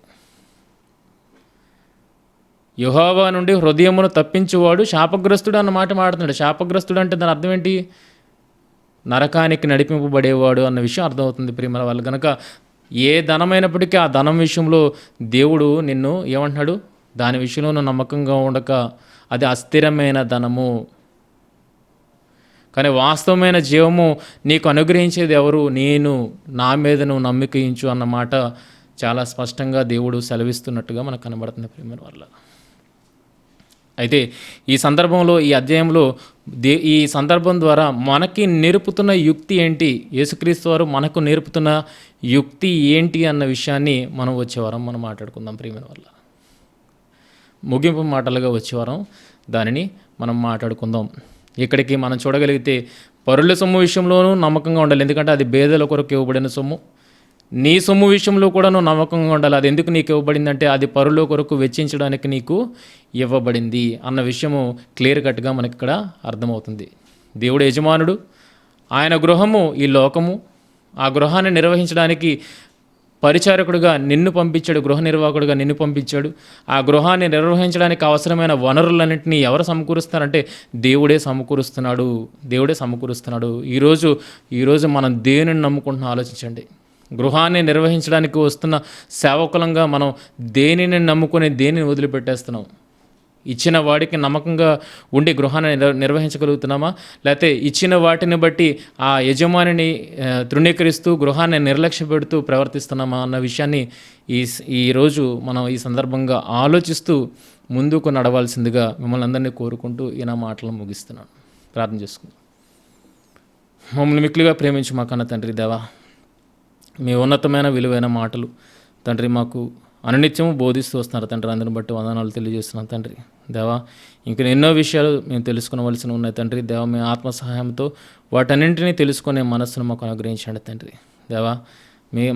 యెహోవా నుండి హృదయమును తప్పించువాడు శాపగ్రస్తుడు అన్న మాట మాట్లాడుతున్నాడు. శాపగ్రస్తుడు అంటే దాని అర్థం ఏంటి? నరకానికి నడిపింపబడేవాడు అన్న విషయం అర్థమవుతుంది ప్రియమైన వాళ్ళు. కనుక ఏ ధనమైనప్పటికీ ఆ ధనం విషయంలో దేవుడు నిన్ను ఏమంటున్నాడు? దాని విషయంలో నువ్వు నమ్మకంగా ఉండక అది అస్థిరమైన ధనము. కానీ వాస్తవమైన జీవము నీకు అనుగ్రహించేది ఎవరు? నేను, నా మీద నువ్వు నమ్మకించు అన్నమాట చాలా స్పష్టంగా దేవుడు సెలవిస్తున్నట్టుగా మనకు కనబడుతుంది ప్రియమైన వాళ్ళ. అయితే ఈ సందర్భంలో, ఈ అధ్యాయంలో ఈ సందర్భం ద్వారా మనకి నేర్పుతున్న యుక్తి ఏంటి, యేసుక్రీస్తు వారు మనకు నేర్పుతున్న యుక్తి ఏంటి అన్న విషయాన్ని మనం వచ్చే వారం మనం మాట్లాడుకుందాం ప్రియమైన వాళ్ళ. ముగింపు మాటలుగా వచ్చే వారం దానిని మనం మాట్లాడుకుందాం. ఇక్కడికి మనం చూడగలిగితే పరుల సొమ్ము విషయంలోనూ నమ్మకంగా ఉండాలి, ఎందుకంటే అది బేదల కొరకు ఇవ్వబడిన సొమ్ము. నీ సొమ్ము విషయంలో కూడా నువ్వు నమ్మకంగా ఉండాలి. అది ఎందుకు నీకు ఇవ్వబడిందంటే అది పరుల కొరకు వెచ్చించడానికి నీకు ఇవ్వబడింది అన్న విషయము క్లియర్ కట్గా మనకి ఇక్కడ అర్థమవుతుంది. దేవుడు యజమానుడు, ఆయన గృహము ఈ లోకము. ఆ గృహాన్ని నిర్వహించడానికి పరిచారకుడుగా నిన్ను పంపించాడు, గృహ నిర్వాహకుడుగా నిన్ను పంపించాడు. ఆ గృహాన్ని నిర్వహించడానికి అవసరమైన వనరులన్నింటినీ ఎవరు సమకూరుస్తారంటే దేవుడే సమకూరుస్తున్నాడు, దేవుడే సమకూరుస్తున్నాడు. ఈరోజు మనం దేనిని నమ్ముకుంటున్నాం ఆలోచించండి. గృహాన్ని నిర్వహించడానికి వస్తున్న సేవకులంగా మనం దేనిని నమ్ముకొని దేనిని వదిలిపెట్టేస్తున్నాం? ఇచ్చిన వాడికి నమ్మకంగా ఉండి గృహాన్ని నిర్వహించగలుగుతున్నామా? లేకపోతే ఇచ్చిన వాటిని బట్టి ఆ యజమానిని తృణీకరిస్తూ గృహాన్ని నిర్లక్ష్య పెడుతూ ప్రవర్తిస్తున్నామా అన్న విషయాన్ని ఈరోజు మనం ఈ సందర్భంగా ఆలోచిస్తూ ముందుకు నడవాల్సిందిగా మిమ్మల్ని అందరినీ కోరుకుంటూ ఈ నా మాటలను ముగిస్తున్నాను. ప్రార్థన చేసుకుందాం. మమ్మల్ని మిక్కిలిగా ప్రేమించి మా కన్న తండ్రి దేవా, మీ ఉన్నతమైన విలువైన మాటలు తండ్రి మాకు అనునిత్యము బోధిస్తూ వస్తున్నారు తండ్రి. అందరిని బట్టి వందనాలు తెలియజేస్తున్నాను తండ్రి దేవా. ఇంకా ఎన్నో విషయాలు మేము తెలుసుకోవలసి ఉన్నాయి తండ్రి దేవా. మీ ఆత్మ సహాయంతో వాటన్నింటినీ తెలుసుకునే మనస్సును మాకు అనుగ్రహించండి తండ్రి దేవా.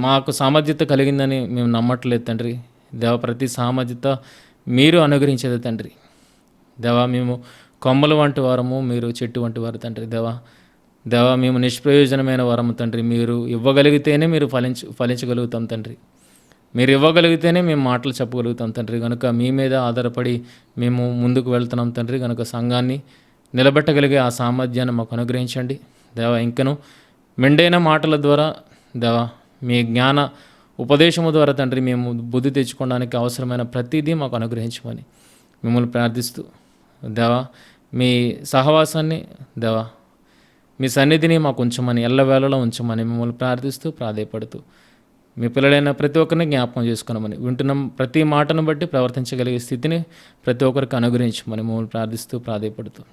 మాకు సామర్థ్యత కలిగిందని మేము నమ్మట్లేదు తండ్రి దేవా. ప్రతి సామర్థ్యత మీరు అనుగ్రహించేది తండ్రి దేవా. మేము కొమ్మలు వంటి వారము, మీరు చెట్టు వంటి వారు తండ్రి దేవా. మేము నిష్ప్రయోజనమైన వరము తండ్రి. మీరు ఇవ్వగలిగితేనే మీరు ఫలించగలుగుతాం తండ్రి. మీరు ఇవ్వగలిగితేనే మేము మాటలు చెప్పగలుగుతాం తండ్రి. కనుక మీ మీద ఆధారపడి మేము ముందుకు వెళ్తున్నాం తండ్రి. కనుక సంఘాన్ని నిలబెట్టగలిగే ఆ సామర్థ్యాన్ని మాకు అనుగ్రహించండి దేవా. ఇంకను మెండైన మాటల ద్వారా దేవా, మీ జ్ఞాన ఉపదేశము ద్వారా తండ్రి మేము బుద్ధి తెచ్చుకోవడానికి అవసరమైన ప్రతిదీ మాకు అనుగ్రహించమని మిమ్మల్ని ప్రార్థిస్తూ దేవా, మీ సహవాసాన్ని దేవా, మీ సన్నిధిని మాకు ఉంచమని, ఎల్లవేళలో ఉంచమని మిమ్మల్ని ప్రార్థిస్తూ ప్రాధేయపడుతూ మీ పిల్లలైన ప్రతి ఒక్కరిని జ్ఞాపకం చేసుకున్నామని, వింటున్న ప్రతి మాటను బట్టి ప్రవర్తించగలిగే స్థితిని ప్రతి ఒక్కరికి అనుగ్రహించమని మిమ్మల్ని ప్రార్థిస్తూ ప్రాధేయపడుతూ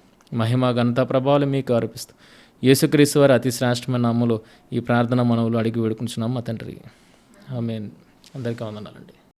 మహిమ ఘనత ప్రభావాలు మీకు అర్పిస్తూ యేసుక్రీస్తు వారి అతి శ్రేష్టమైన నామములో ఈ ప్రార్థన మనవులు అడిగి వేడుకుంటున్నాం మా తండ్రి. ఆమేన్. అందరికీ వందనాలండి.